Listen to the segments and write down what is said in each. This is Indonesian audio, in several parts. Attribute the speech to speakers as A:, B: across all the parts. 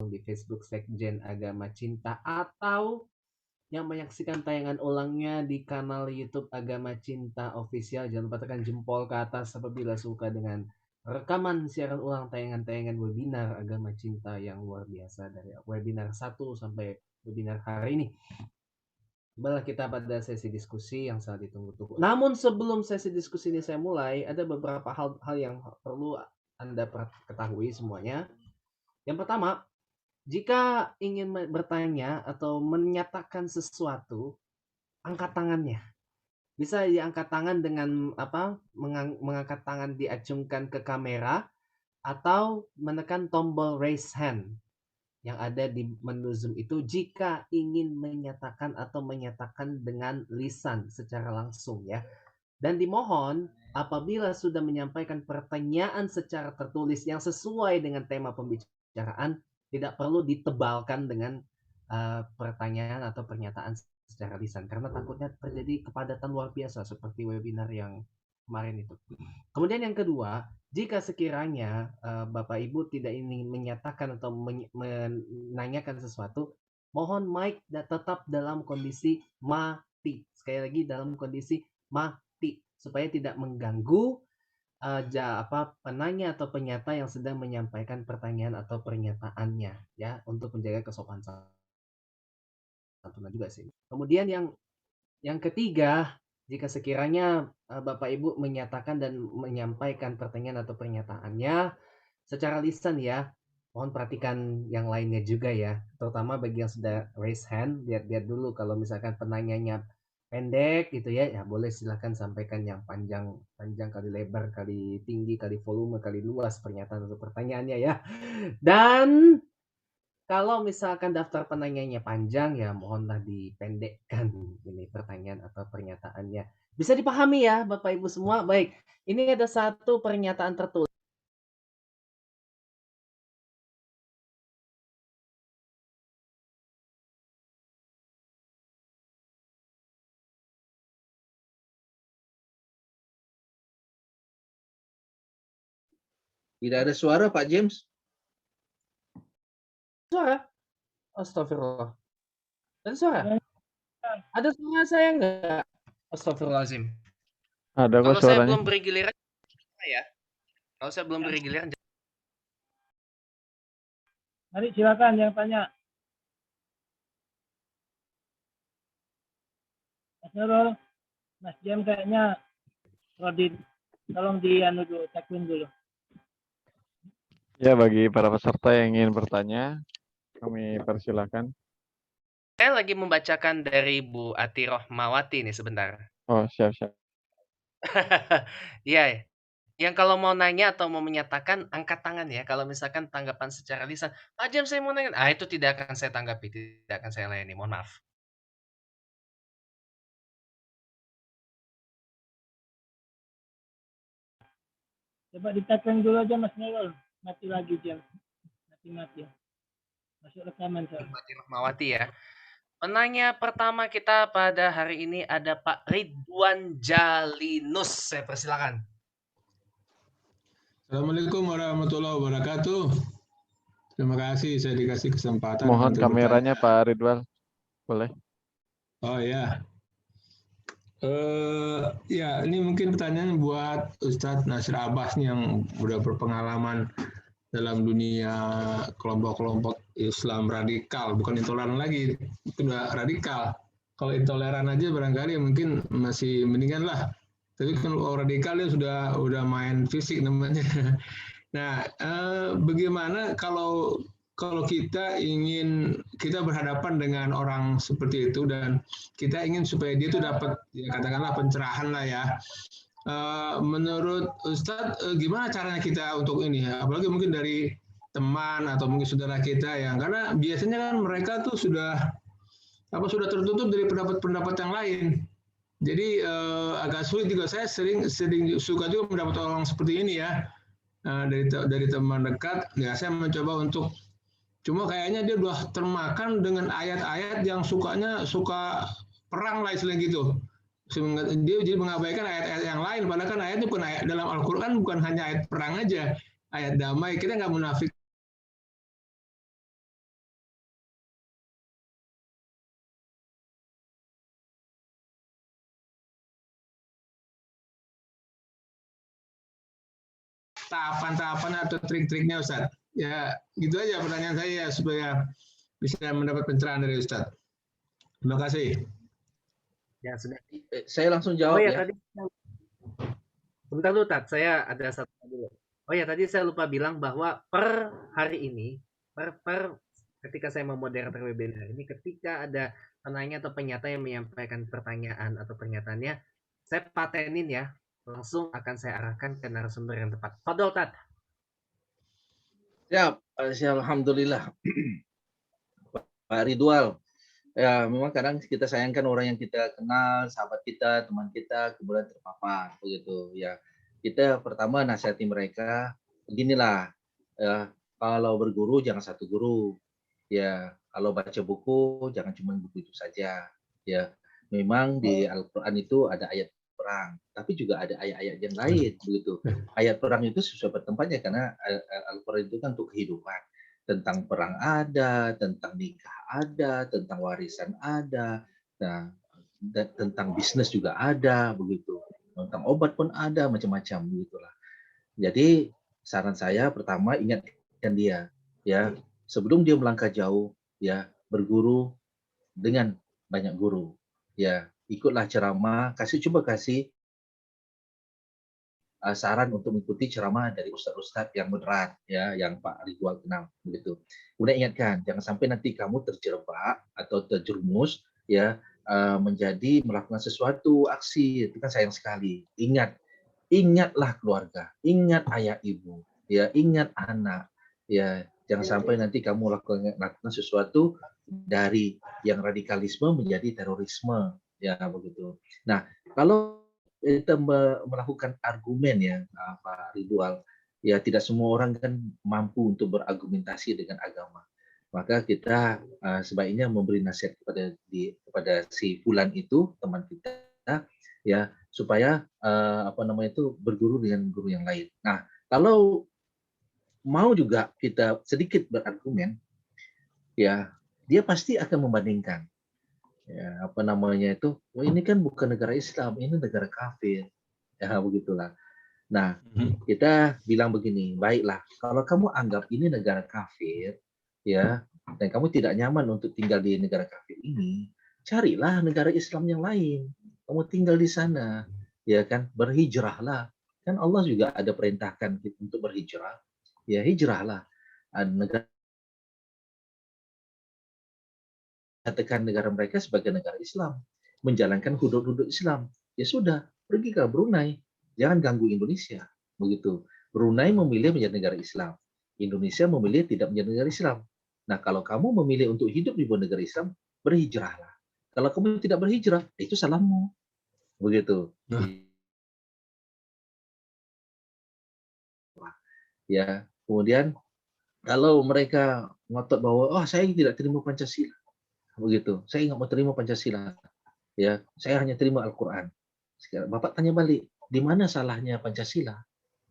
A: di Facebook Sekjen Agama Cinta atau yang menyaksikan tayangan ulangnya di kanal YouTube Agama Cinta Official. Jangan lupa tekan jempol ke atas apabila suka dengan rekaman siaran ulang tayangan-tayangan webinar Agama Cinta yang luar biasa dari webinar 1 sampai webinar hari ini. Kembali kita pada sesi diskusi yang sangat ditunggu-tunggu. Namun sebelum sesi diskusi ini saya mulai, ada beberapa hal yang perlu Anda ketahui semuanya. Yang pertama, jika ingin bertanya atau menyatakan sesuatu, angkat tangannya. Bisa diangkat tangan dengan mengangkat tangan diacungkan ke kamera atau menekan tombol raise hand yang ada di menu Zoom itu jika ingin menyatakan atau menyatakan dengan lisan secara langsung ya. Dan dimohon apabila sudah menyampaikan pertanyaan secara tertulis yang sesuai dengan tema pembicaraan, tidak perlu ditebalkan dengan pertanyaan atau pernyataan secara lisan karena takutnya terjadi kepadatan luar biasa seperti webinar yang kemarin itu. Kemudian yang kedua, jika sekiranya Bapak Ibu tidak ingin menyatakan atau menanyakan sesuatu, mohon mic tetap dalam kondisi mati. Sekali lagi dalam kondisi mati supaya tidak mengganggu penanya atau penyata yang sedang menyampaikan pertanyaan atau pernyataannya ya untuk menjaga kesopanan santunan juga sih. Kemudian yang ketiga, jika sekiranya Bapak Ibu menyatakan dan menyampaikan pertanyaan atau pernyataannya secara lisan ya, mohon perhatikan yang lainnya juga ya, terutama bagi yang sudah raise hand, lihat-lihat dulu kalau misalkan penanyanya pendek gitu ya, ya boleh silakan sampaikan yang panjang kali lebar kali tinggi kali volume kali luas pernyataan atau pertanyaannya ya. Dan kalau misalkan daftar penanyanya panjang, ya mohonlah dipendekkan ini pertanyaan atau pernyataannya. Bisa dipahami ya Bapak Ibu semua? Baik, ini ada satu pernyataan tertulis.
B: Tidak ada suara Pak James.
A: Suara? Astagfirullah. Ada suara? Ada suara saya enggak? Astagfirullahaladzim.
C: Ada kok
A: Kalau saya
C: suaranya.
A: belum beri giliran, ya. Kalau saya belum beri giliran,
D: Mari silakan yang tanya. Mas Nurul, Mas Jam kayaknya Rodin, tolong dianu dulu, cekin dulu.
C: Ya, bagi para peserta yang ingin bertanya, kami persilakan.
A: saya lagi membacakan dari Bu Ati Rohmawati nih sebentar.
C: Oh, siap-siap.
A: Iya, yang kalau mau nanya atau mau menyatakan angkat tangan ya. Kalau misalkan tanggapan secara lisan, Pak Jam saya mau nanya, itu tidak akan saya tanggapi, tidak akan saya layani. Mohon maaf.
D: Coba ditekan dulu aja Mas Nurul, mati lagi Jam, mati. Masuk rekaman soalnya.
A: Bu Ati Rohmawati ya. Penanya pertama kita pada hari ini ada Pak Ridwan Jalinus. Saya persilakan.
E: Assalamualaikum warahmatullahi wabarakatuh. Terima kasih saya dikasih kesempatan.
C: Mohon
E: untuk
C: kameranya
E: bertanya.
C: Pak Ridwan. Boleh?
E: Oh ya. Ya, ini mungkin pertanyaan buat Ustadz Nasir Abbas nih yang udah berpengalaman dalam dunia kelompok-kelompok Islam radikal, bukan intoleran lagi, itu udah radikal. Kalau intoleran aja barangkali mungkin masih mendingan lah. Tapi kalau radikal dia sudah main fisik namanya. Nah, bagaimana kalau kita berhadapan dengan orang seperti itu dan kita ingin supaya dia itu dapat ya katakanlah pencerahan lah ya. Menurut Ustadz gimana caranya kita untuk ini ya? Apalagi mungkin dari teman atau mungkin saudara kita yang karena biasanya kan mereka tuh sudah tertutup dari pendapat-pendapat yang lain. Jadi agak sulit juga, saya sering suka juga mendapat orang seperti ini ya. Dari teman dekat, ya saya mencoba untuk cuma kayaknya dia udah termakan dengan ayat-ayat yang suka perang lah istilahnya gitu. Dia jadi mengabaikan ayat-ayat yang lain, padahal kan ayatnya bukan ayat dalam Al-Quran bukan hanya ayat perang aja, ayat damai. Kita nggak munafik tahapan-tahapan atau trik-triknya Ustaz. Ya, gitu aja pertanyaan saya supaya bisa mendapat pencerahan dari Ustaz. Terima kasih.
A: Ya sudah.
B: Saya langsung
A: Oh
B: jawab
A: ya
B: ya.
A: tadi sebentar dulu Tat, saya ada satu dulu. Oh ya tadi saya lupa bilang bahwa per hari ini per ketika saya memoderator webinar ini, ketika ada penanya atau penyata yang menyampaikan pertanyaan atau pernyataannya, saya patenin ya, langsung akan saya arahkan ke narasumber yang tepat. Fadol Tat.
B: Siap. Alhamdulillah. Pak Ridwal. Ya, memang kadang kita sayangkan orang yang kita kenal, sahabat kita, teman kita, kemudian terpapar begitu. Ya, kita pertama nasihati mereka, beginilah. Ya, kalau berguru jangan satu guru. Ya, kalau baca buku jangan cuma buku itu saja. Ya, memang di Al-Quran itu ada ayat perang, tapi juga ada ayat-ayat yang lain begitu. Ayat perang itu sesuai bertempatnya karena Al-Quran itu kan untuk kehidupan. Tentang perang ada, tentang nikah ada, tentang warisan ada, nah, tentang bisnis juga ada begitu, tentang obat pun ada, macam-macam begitulah. Jadi saran saya pertama ingatkan dia ya, sebelum dia melangkah jauh ya, berguru dengan banyak guru ya, ikutlah ceramah, coba kasih saran untuk mengikuti ceramah dari ustadz-ustadz yang moderat ya, yang Pak Ridwan kenal begitu. Kemudian ingatkan jangan sampai nanti kamu terjebak atau terjerumus ya, menjadi melakukan sesuatu aksi, itu kan sayang sekali. Ingatlah keluarga, ingat ayah ibu ya, ingat anak ya, jangan sampai nanti kamu lakukan sesuatu dari yang radikalisme menjadi terorisme ya begitu. Nah, kalau kita melakukan argumen ya Pak Ridwan, ya tidak semua orang kan mampu untuk berargumentasi dengan agama. Maka kita sebaiknya memberi nasihat kepada si fulan itu, teman kita ya, supaya berguru dengan guru yang lain. Nah, kalau mau juga kita sedikit berargumen ya, dia pasti akan membandingkan. Ya, ini kan bukan negara Islam, ini negara kafir. Ya, begitulah. Nah, kita bilang begini, baiklah, kalau kamu anggap ini negara kafir, ya, dan kamu tidak nyaman untuk tinggal di negara kafir ini, carilah negara Islam yang lain. Kamu tinggal di sana, ya kan, berhijrahlah. Kan Allah juga ada perintahkan untuk berhijrah. Ya, hijrahlah. Negara katakan negara mereka sebagai negara Islam, menjalankan hudud-hudud Islam. Ya sudah, pergi ke Brunei, jangan ganggu Indonesia. Begitu. Brunei memilih menjadi negara Islam, Indonesia memilih tidak menjadi negara Islam. Nah, kalau kamu memilih untuk hidup di bawah negara Islam, berhijrahlah. Kalau kamu tidak berhijrah, itu salahmu. Begitu. Ya, kemudian kalau mereka ngotot bahwa saya tidak terima Pancasila, begitu, saya nggak mau terima Pancasila, ya, saya hanya terima Al-Quran. Sekarang Bapak tanya balik, di mana salahnya Pancasila?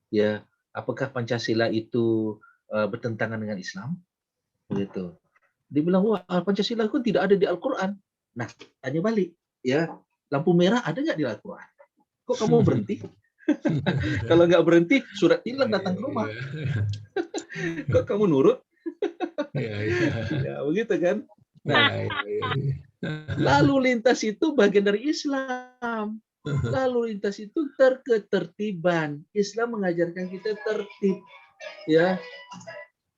B: Ya, apakah Pancasila itu bertentangan dengan Islam? Begitu. Dibilang wah Pancasila itu tidak ada di Al-Quran. Nah, tanya balik, ya, lampu merah ada nggak di Al-Quran? Kok kamu berhenti? Kalau nggak berhenti, surat tilang datang ke rumah. Kok kamu nurut? Ya, begitu kan? Nah, lalu lintas itu bagian dari Islam. Lalu lintas itu ketertiban. Islam mengajarkan kita tertib, ya.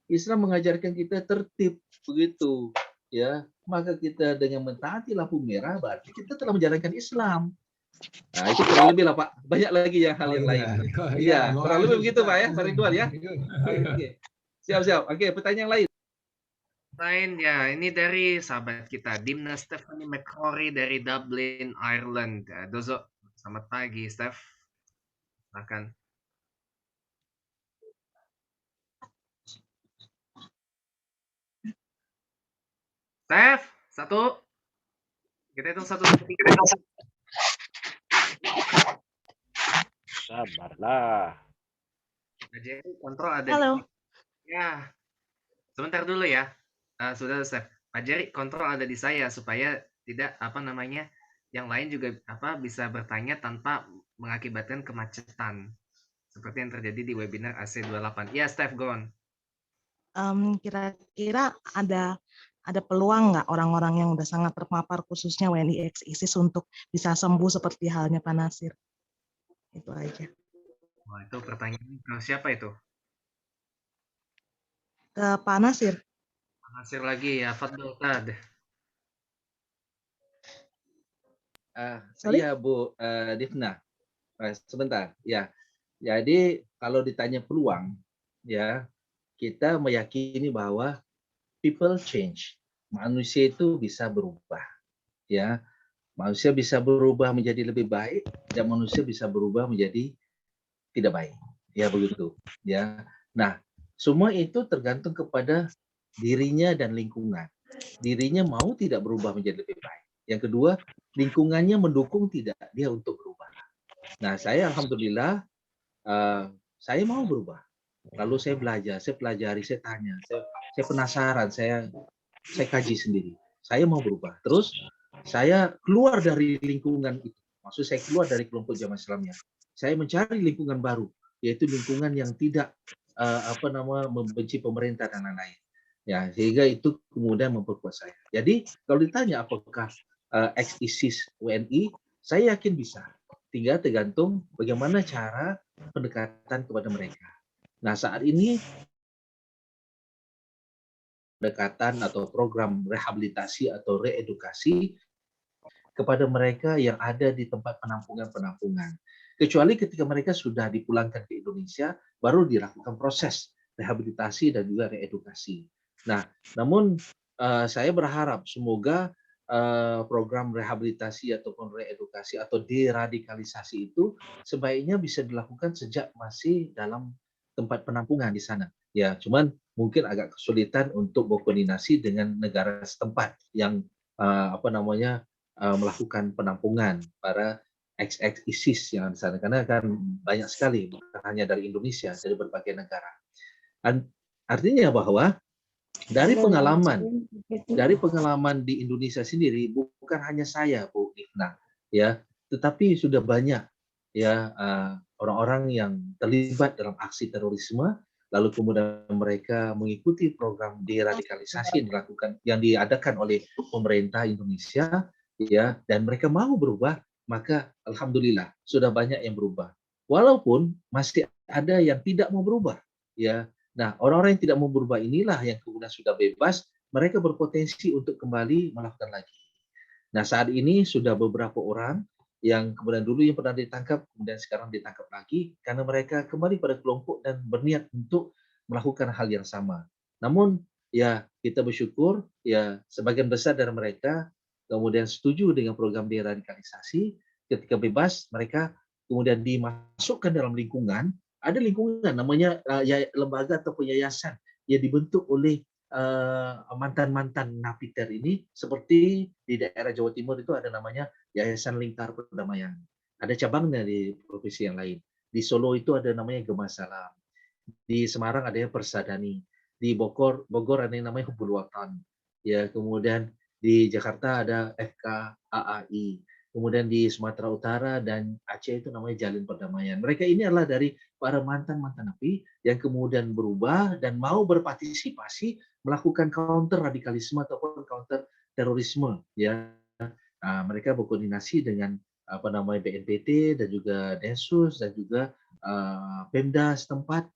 B: Islam mengajarkan kita tertib, begitu, ya. Maka kita dengan mentaati lampu merah berarti kita telah menjalankan Islam. Nah, itu kurang lebih lah Pak. Banyak lagi hal yang lain. Iya, kurang lebih begitu Pak ya, Pak Ridwan ya. Oke. Siap. Oke, pertanyaan lain.
A: Ya, ini dari sahabat kita, Dimna Stephanie McCrory dari Dublin, Ireland. Dozo, selamat pagi, Steph. Silakan. Steph, satu. Kita hitung 1, 2, 3.
F: Sabarlah.
A: Jadi kontrol ada.
G: Halo.
A: Ya, sebentar dulu ya. Sudah Steph. Pak Jerry, kontrol ada di saya supaya tidak yang lain juga bisa bertanya tanpa mengakibatkan kemacetan. seperti yang terjadi di webinar AC28. Ya, Steph, go on.
F: Kira-kira ada peluang nggak orang-orang yang udah sangat terpapar khususnya WNI ex-ISIS untuk bisa sembuh seperti halnya Pak Nasir? Itu aja.
A: Wah, itu pertanyaan ke siapa itu?
F: Ke Pak Nasir.
A: Nasir lagi ya, Fadl Tad.
F: Sorry?
B: Iya Bu Divna. Sebentar. Ya. Jadi kalau ditanya peluang, ya kita meyakini bahwa people change. Manusia itu bisa berubah. Ya, manusia bisa berubah menjadi lebih baik dan manusia bisa berubah menjadi tidak baik. Ya begitu. Ya. Nah, semua itu tergantung kepada dirinya dan lingkungan. Dirinya mau tidak berubah menjadi lebih baik. Yang kedua, lingkungannya mendukung tidak dia untuk berubah. Nah, saya alhamdulillah saya mau berubah. Lalu saya belajar, saya pelajari, saya tanya, saya penasaran, saya kaji sendiri. Saya mau berubah. Terus saya keluar dari lingkungan itu. Maksud saya keluar dari kelompok Jamaah Islamiyah. Saya mencari lingkungan baru, yaitu lingkungan yang tidak membenci pemerintah dan lain-lain. Ya, sehingga itu kemudian memperkuat saya. Jadi kalau ditanya apakah ex-ISIS WNI, saya yakin bisa. Tinggal tergantung bagaimana cara pendekatan kepada mereka. Nah, saat ini pendekatan atau program rehabilitasi atau reedukasi kepada mereka yang ada di tempat penampungan-penampungan. Kecuali ketika mereka sudah dipulangkan ke Indonesia, baru dilakukan proses rehabilitasi dan juga reedukasi. Nah, namun saya berharap semoga program rehabilitasi ataupun reedukasi atau deradikalisasi itu sebaiknya bisa dilakukan sejak masih dalam tempat penampungan di sana. Ya, cuman mungkin agak kesulitan untuk berkoordinasi dengan negara setempat yang melakukan penampungan para ex-ISIS yang di sana, karena kan banyak sekali, bukan hanya dari Indonesia, dari berbagai negara. Artinya bahwa dari pengalaman di Indonesia sendiri, bukan hanya saya, Bu Ifna, ya, tetapi sudah banyak ya orang-orang yang terlibat dalam aksi terorisme, lalu kemudian mereka mengikuti program deradikalisasi yang diadakan oleh pemerintah Indonesia, ya, dan mereka mau berubah, maka alhamdulillah sudah banyak yang berubah. Walaupun masih ada yang tidak mau berubah, ya. Nah, orang-orang yang tidak mau berubah inilah yang kemudian sudah bebas, mereka berpotensi untuk kembali melakukan lagi. Nah, saat ini sudah beberapa orang yang kemudian dulu yang pernah ditangkap, kemudian sekarang ditangkap lagi, karena mereka kembali pada kelompok dan berniat untuk melakukan hal yang sama. Namun, ya kita bersyukur, ya sebagian besar dari mereka kemudian setuju dengan program deradikalisasi. Ketika bebas, mereka kemudian dimasukkan dalam lingkungan. Ada lingkungan namanya lembaga atau yayasan yang dibentuk oleh mantan-mantan napiter ini, seperti di daerah Jawa Timur itu ada namanya Yayasan Lingkar Perdamaian. Ada cabangnya di provinsi yang lain. Di Solo itu ada namanya Gema Salam. Di Semarang ada yang Persadani. Di Bogor ada yang namanya Hubul Watan. Ya, kemudian di Jakarta ada FKAAI. Kemudian di Sumatera Utara dan Aceh itu namanya Jalin Perdamaian. Mereka ini adalah dari para mantan-mantan napi yang kemudian berubah dan mau berpartisipasi melakukan counter radikalisme ataupun counter terorisme. Ya, mereka berkoordinasi dengan BNPT dan juga Densus dan juga Pemda setempat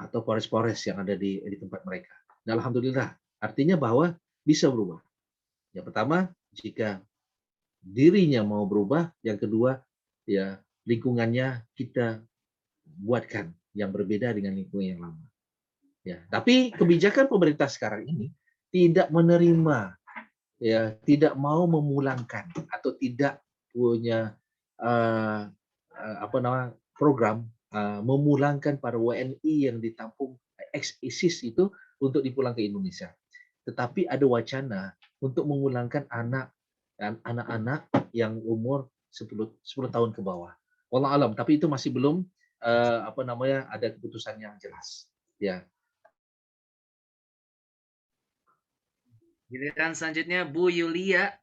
B: atau Polres-Polres yang ada di tempat mereka. Nah, alhamdulillah, artinya bahwa bisa berubah. Yang pertama, jika dirinya mau berubah, yang kedua, ya lingkungannya kita buatkan yang berbeda dengan lingkungan yang lama. Ya, tapi kebijakan pemerintah sekarang ini tidak menerima, ya, tidak mau memulangkan atau tidak punya program memulangkan para WNI yang ditampung ex-ISIS itu untuk dipulang ke Indonesia. Tetapi ada wacana untuk memulangkan anak-anak yang umur 10 tahun ke bawah. Wallahu alam, tapi itu masih belum ada keputusan yang jelas. Ya.
A: Giliran selanjutnya Bu Yulia.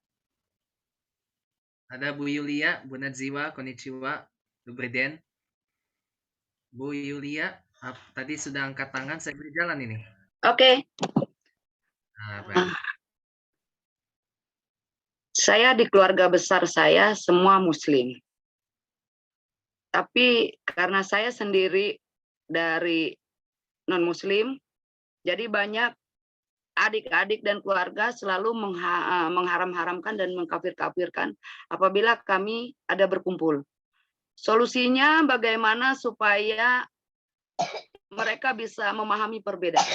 A: Ada Bu Yulia, Bu Nadziwa, konnichiwa, Bu Briden. Bu Yulia, tadi sudah angkat tangan, saya beri jalan ini.
G: Oke,
A: Nah, baik.
G: saya di keluarga besar saya semua Muslim. Tapi karena saya sendiri dari non-Muslim, jadi banyak adik-adik dan keluarga selalu mengharam-haramkan dan mengkafir-kafirkan apabila kami ada berkumpul. Solusinya bagaimana supaya mereka bisa memahami perbedaan?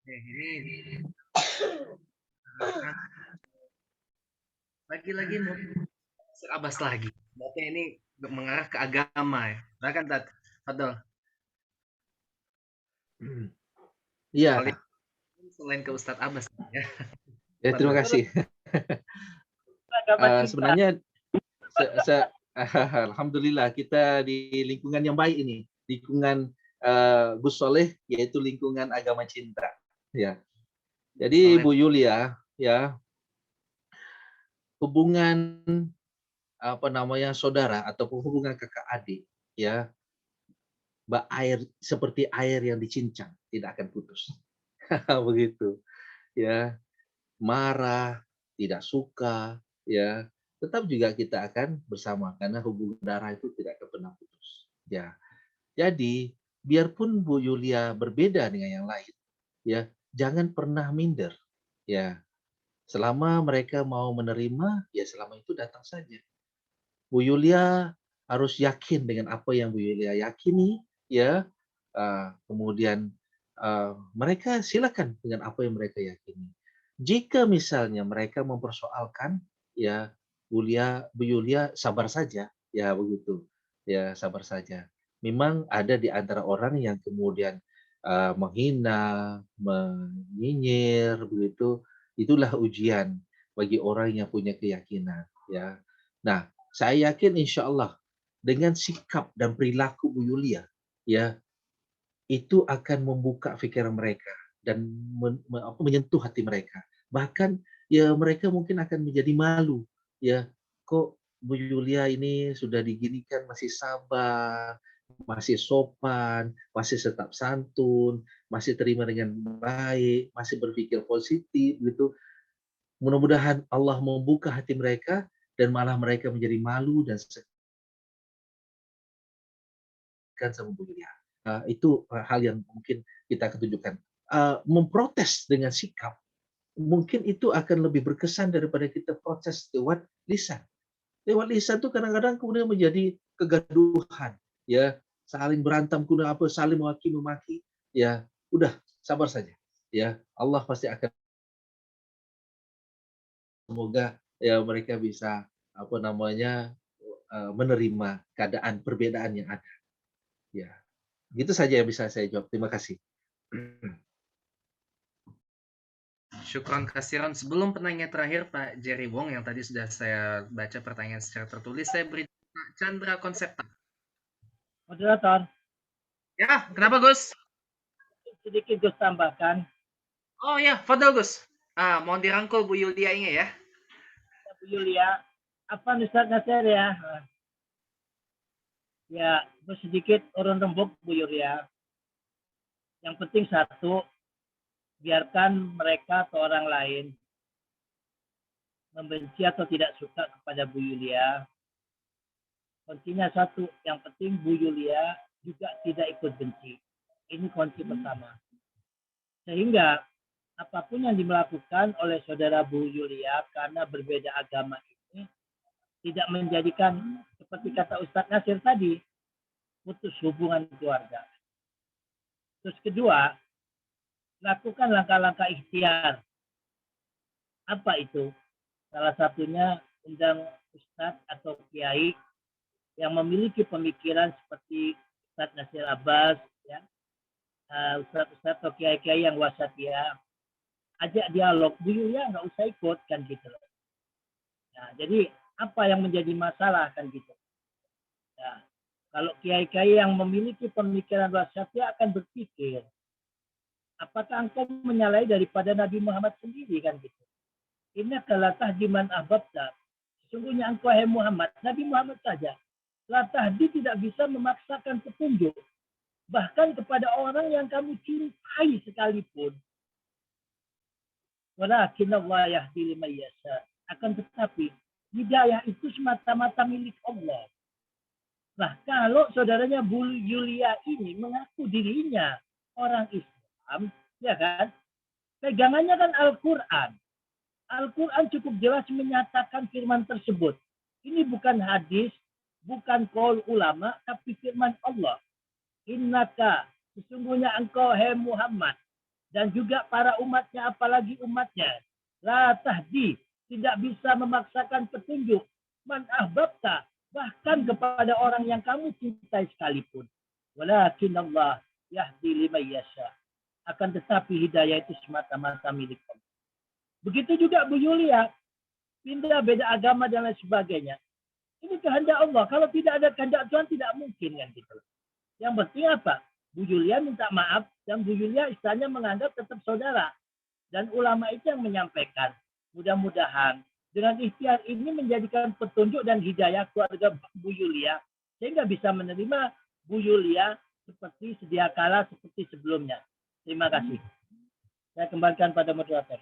A: Ini lagi-lagi mau Abbas lagi. Berarti ini mengarah ke agama ya. Bahkan Fadol.
B: Iya.
A: Selain ke Ustadz Abbas ya.
B: Ya, terima kasih. Sebenarnya alhamdulillah kita di lingkungan yang baik ini, lingkungan Gus Soleh, yaitu lingkungan agama cinta. Ya. Jadi Bu Yulia, ya, hubungan saudara ataupun hubungan kakak adik, ya, seperti air yang dicincang, tidak akan putus. Begitu, ya. Marah, tidak suka, ya, tetap juga kita akan bersama karena hubungan darah itu tidak akan pernah putus. Ya, jadi biarpun Bu Yulia berbeda dengan yang lain, ya, jangan pernah minder, ya. Selama mereka mau menerima, ya selama itu datang saja. Bu Yulia harus yakin dengan apa yang Bu Yulia yakini, ya. Kemudian mereka silakan dengan apa yang mereka yakini. Jika misalnya mereka mempersoalkan, ya Bu Yulia sabar saja, ya begitu, ya sabar saja. Memang ada di antara orang yang kemudian menghina, menyinyir, begitu. Itulah ujian bagi orang yang punya keyakinan, ya. Nah, saya yakin insya Allah dengan sikap dan perilaku Bu Yulia, ya, itu akan membuka pikiran mereka dan menyentuh hati mereka. Bahkan ya mereka mungkin akan menjadi malu, ya, kok Bu Yulia ini sudah diginikan masih sabar, masih sopan, masih tetap santun, masih terima dengan baik, masih berpikir positif gitu. Mudah-mudahan Allah membuka hati mereka dan malah mereka menjadi malu dan segan sama Bu Yulia. Itu hal yang mungkin kita akan tunjukkan. Memprotes dengan sikap, mungkin itu akan lebih berkesan daripada kita protes lewat lisan. Lewat lisan itu kadang-kadang kemudian menjadi kegaduhan, ya, saling berantem, kemudian saling memaki, ya, udah sabar saja, ya, Allah pasti akan, semoga ya mereka bisa menerima keadaan perbedaan yang ada, ya. Gitu saja yang bisa saya jawab. Terima kasih.
A: Syukron kasiron. Sebelum penanya terakhir Pak Jerry Wong yang tadi sudah saya baca pertanyaan secara tertulis, saya beri Pak Chandra Konsepta.
D: Moderator.
A: Ya, kenapa Gus?
D: Sedikit Gus tambahkan.
A: Oh ya, Fadal Gus. Mohon dirangkul Bu Yulia ini ya.
D: Bu Yulia, apa Ustaz Nasir ya? Ya, sedikit urun rembuk Bu Yulia. Yang penting satu, biarkan mereka atau orang lain membenci atau tidak suka kepada Bu Yulia. Kuncinya satu, yang penting Bu Yulia juga tidak ikut benci. Ini kunci pertama. Sehingga apapun yang dilakukan oleh saudara Bu Yulia karena berbeda agama ini tidak menjadikan, seperti kata Ustadz Nasir tadi, putus hubungan keluarga. Terus kedua, lakukan langkah-langkah ikhtiar. Apa itu? Salah satunya undang Ustadz atau Kiai yang memiliki pemikiran seperti Ustadz Nasir Abbas, ya, Ustadz atau Kiai-Kiai yang wasatiyah, ajak dialog. Bu Yulia nggak usah ikut kan gitu. Nah, jadi apa yang menjadi masalah kan gitu. Nah, kalau kiai-kiai yang memiliki pemikiran wasatiyah akan berpikir, apakah engkau menyalahi daripada Nabi Muhammad sendiri kan gitu. Ini adalah tahdiman ahbabta. Sesungguhnya engkau hai Muhammad, Nabi Muhammad saja La tahdi tidak bisa memaksakan petunjuk. Bahkan kepada orang yang kamu cintai sekalipun. Walakin Allah yahdi liman yasha. Akan tetapi, hidayah itu semata-mata milik Allah. Nah, kalau saudaranya Bu Yulia ini mengaku dirinya orang Islam, ya kan? Pegangannya kan Al-Quran. Al-Quran cukup jelas menyatakan firman tersebut. Ini bukan hadis, bukan qaul ulama, tapi firman Allah. Innaka, sesungguhnya engkau, hai Muhammad, dan juga para umatnya, apalagi umatnya, la tahdi, tidak bisa memaksakan petunjuk, man ahbabta, bahkan kepada orang yang kamu cintai sekalipun. Walakin Allah yahdi liman yasha. Akan tetapi hidayah itu semata-mata milik Allah. Begitu juga Bu Yulia, pindah beda agama dan lain sebagainya. Ini kehendak Allah. Kalau tidak ada kehendak Tuhan, tidak mungkin kan gitu. Yang penting apa? Bu Yulia minta maaf dan Bu Yulia istilahnya menganggap tetap saudara. Dan ulama itu yang menyampaikan. Mudah-mudahan dengan ikhtiar ini menjadikan petunjuk dan hidayah keluarga Bu Yulia sehingga bisa menerima Bu Yulia seperti sedia kala seperti sebelumnya. Terima kasih. Saya kembalikan pada moderator.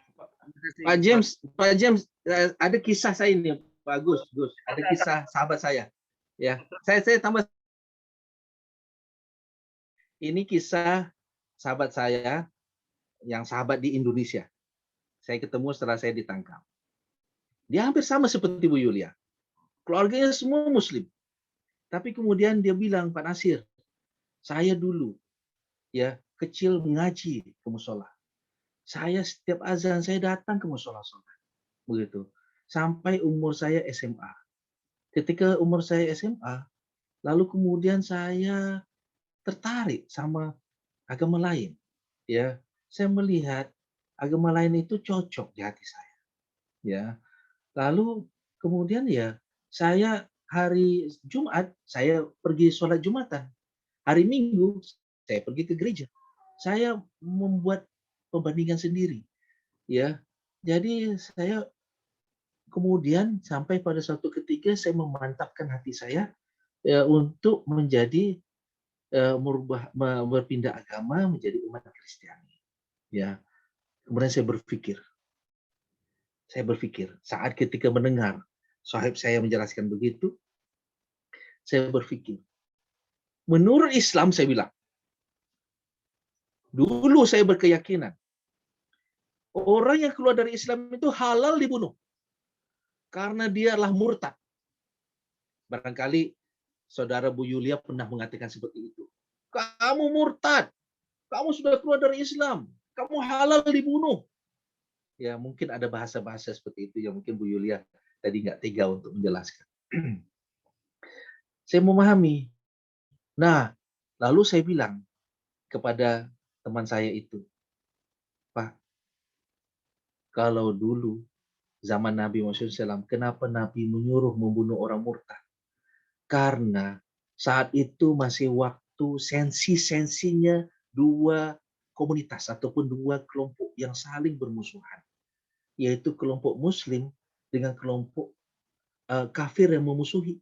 B: Pak James, ada kisah saya ini, Pak Gus, ada kisah sahabat saya. Ya, saya tambah. Ini kisah sahabat saya yang sahabat di Indonesia. Saya ketemu setelah saya ditangkap. Dia hampir sama seperti Bu Yulia. Keluarganya semua Muslim. Tapi kemudian dia bilang, Pak Nasir, saya dulu ya kecil mengaji ke musola. Saya setiap azan saya datang ke musola sholat. Begitu. Sampai umur saya SMA. Ketika umur saya SMA, lalu kemudian saya tertarik sama agama lain. Ya, saya melihat agama lain itu cocok di hati saya. Ya. Lalu kemudian ya saya hari Jumat saya pergi sholat Jumatan. Hari Minggu saya pergi ke gereja. Saya membuat pembandingan sendiri. Ya. Jadi saya kemudian sampai pada suatu ketika saya memantapkan hati saya ya, untuk menjadi berpindah agama menjadi umat Kristiani. Ya. Kemudian saya berpikir saat ketika mendengar sahib saya menjelaskan begitu, saya berpikir, menurut Islam saya bilang, dulu saya berkeyakinan, orang yang keluar dari Islam itu halal dibunuh, karena dia adalah murtad. Barangkali saudara Bu Yulia pernah mengatakan seperti itu. Kamu murtad, kamu sudah keluar dari Islam, kamu halal dibunuh. Ya mungkin ada bahasa-bahasa seperti itu yang mungkin Bu Yulia tadi nggak tega untuk menjelaskan. Saya memahami. Nah, lalu saya bilang kepada teman saya itu, Pak, kalau dulu zaman Nabi Muhammad SAW, kenapa Nabi menyuruh membunuh orang murtad? Karena saat itu masih waktu sensi-sensinya dua komunitas ataupun dua kelompok yang saling bermusuhan, yaitu kelompok Muslim dengan kelompok kafir yang memusuhi.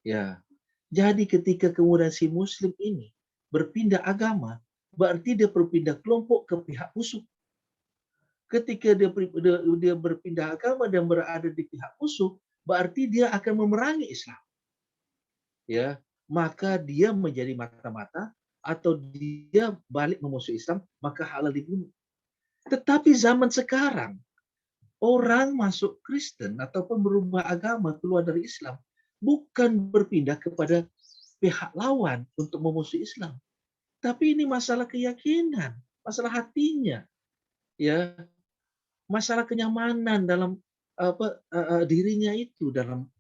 B: Ya, jadi ketika kemudian si Muslim ini berpindah agama, berarti dia berpindah kelompok ke pihak musuh. Ketika dia berpindah agama dan berada di pihak musuh, berarti dia akan memerangi Islam. Ya, maka dia menjadi mata-mata atau dia balik memusuhi Islam, maka halal dibunuh. Tetapi zaman sekarang, orang masuk Kristen ataupun berubah agama keluar dari Islam, bukan berpindah kepada pihak lawan untuk memusuhi Islam. Tapi ini masalah keyakinan, masalah hatinya. Ya, masalah kenyamanan dalam dirinya itu dalam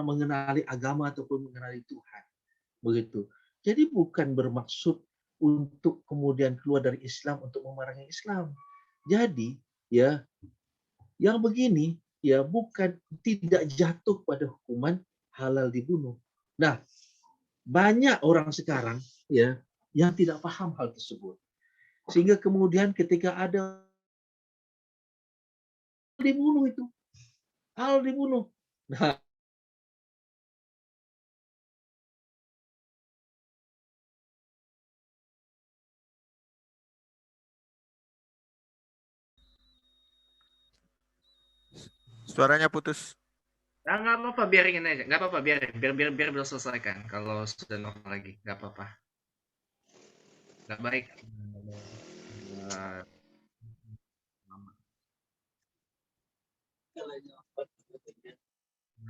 B: mengenali agama ataupun mengenali Tuhan. Begitu. Jadi bukan bermaksud untuk kemudian keluar dari Islam untuk memerangi Islam. Jadi ya yang begini ya bukan tidak jatuh pada hukuman halal dibunuh. Nah, banyak orang sekarang ya yang tidak paham hal tersebut. Sehingga kemudian ketika ada dibunuh itu, halal dibunuh. Nah,
H: Suaranya putus.
A: Nah, nggak apa-apa, biarin aja. Nggak apa-apa, biar beliau selesaikan. Kalau sudah normal lagi, nggak apa-apa. Nggak baik. Eh,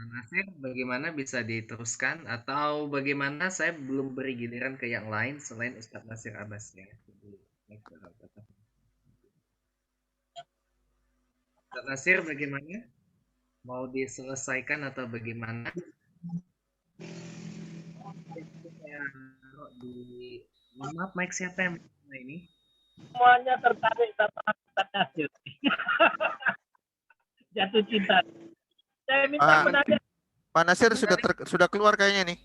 A: Nasir, bagaimana bisa diteruskan atau bagaimana saya belum beri giliran ke yang lain selain Ustadz Nasir Abbas ya? Ustadz Nasir, bagaimana? Mau diselesaikan atau bagaimana? Mohon maaf, mic siapa yang ini?
D: Semuanya tertarik sama Ustadz Nasir. Jatuh cinta. Saya minta menanya.
H: Pak Nasir sudah keluar kayaknya nih.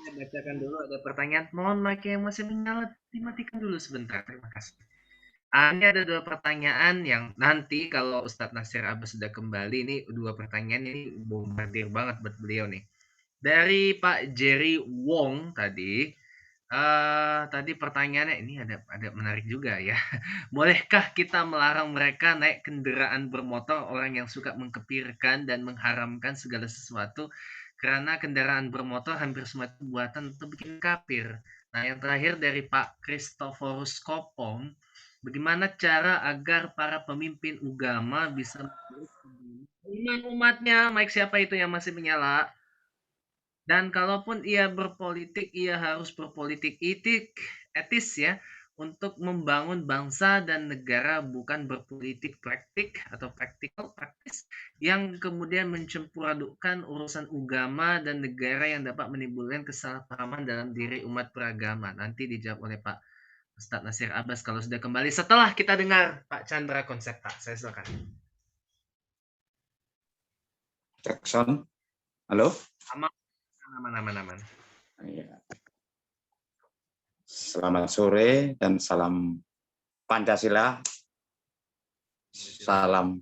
A: Saya bacakan dulu, ada pertanyaan. Mohon mic yang masih menyala dimatikan dulu sebentar. Terima kasih. Ini ada 2 pertanyaan yang nanti kalau Ustadz Nasir Abbas sudah kembali, ini 2 pertanyaan ini bombardir banget buat beliau nih. Dari Pak Jerry Wong tadi, tadi pertanyaannya ini ada menarik juga ya. Bolehkah kita melarang mereka naik kendaraan bermotor, orang yang suka mengkepirkan dan mengharamkan segala sesuatu karena kendaraan bermotor hampir semua itu buatan untuk bikin kafir. Nah, yang terakhir dari Pak Christophorus Kopong, bagaimana cara agar para pemimpin agama bisa umatnya, Mike siapa itu yang masih menyala? Dan kalaupun ia berpolitik, ia harus berpolitik etis ya, untuk membangun bangsa dan negara, bukan berpolitik praktis yang kemudian mencampur adukkan urusan agama dan negara yang dapat menimbulkan kesalahpahaman dalam diri umat beragama. Nanti dijawab oleh Pak Ustadz Nasir Abbas kalau sudah kembali setelah kita dengar Pak Chandra Konsepta. Saya silakan.
I: Jackson, halo.
A: Aman.
I: Ya. Selamat sore dan salam Pancasila. Salam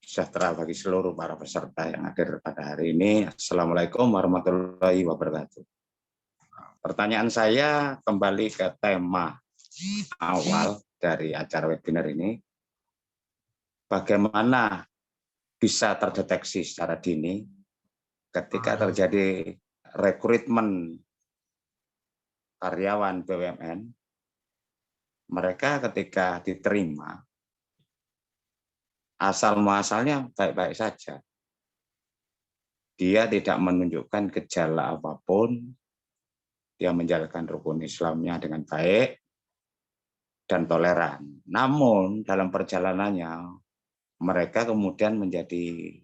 I: sejahtera bagi seluruh para peserta yang hadir pada hari ini. Assalamualaikum warahmatullahi wabarakatuh. Pertanyaan saya kembali ke tema awal dari acara webinar ini. Bagaimana bisa terdeteksi secara dini ketika terjadi rekrutmen karyawan BUMN, mereka ketika diterima, asal muasalnya baik-baik saja. Dia tidak menunjukkan gejala apapun, dia menjalankan rukun Islamnya dengan baik dan toleran. Namun dalam perjalanannya, mereka kemudian menjadi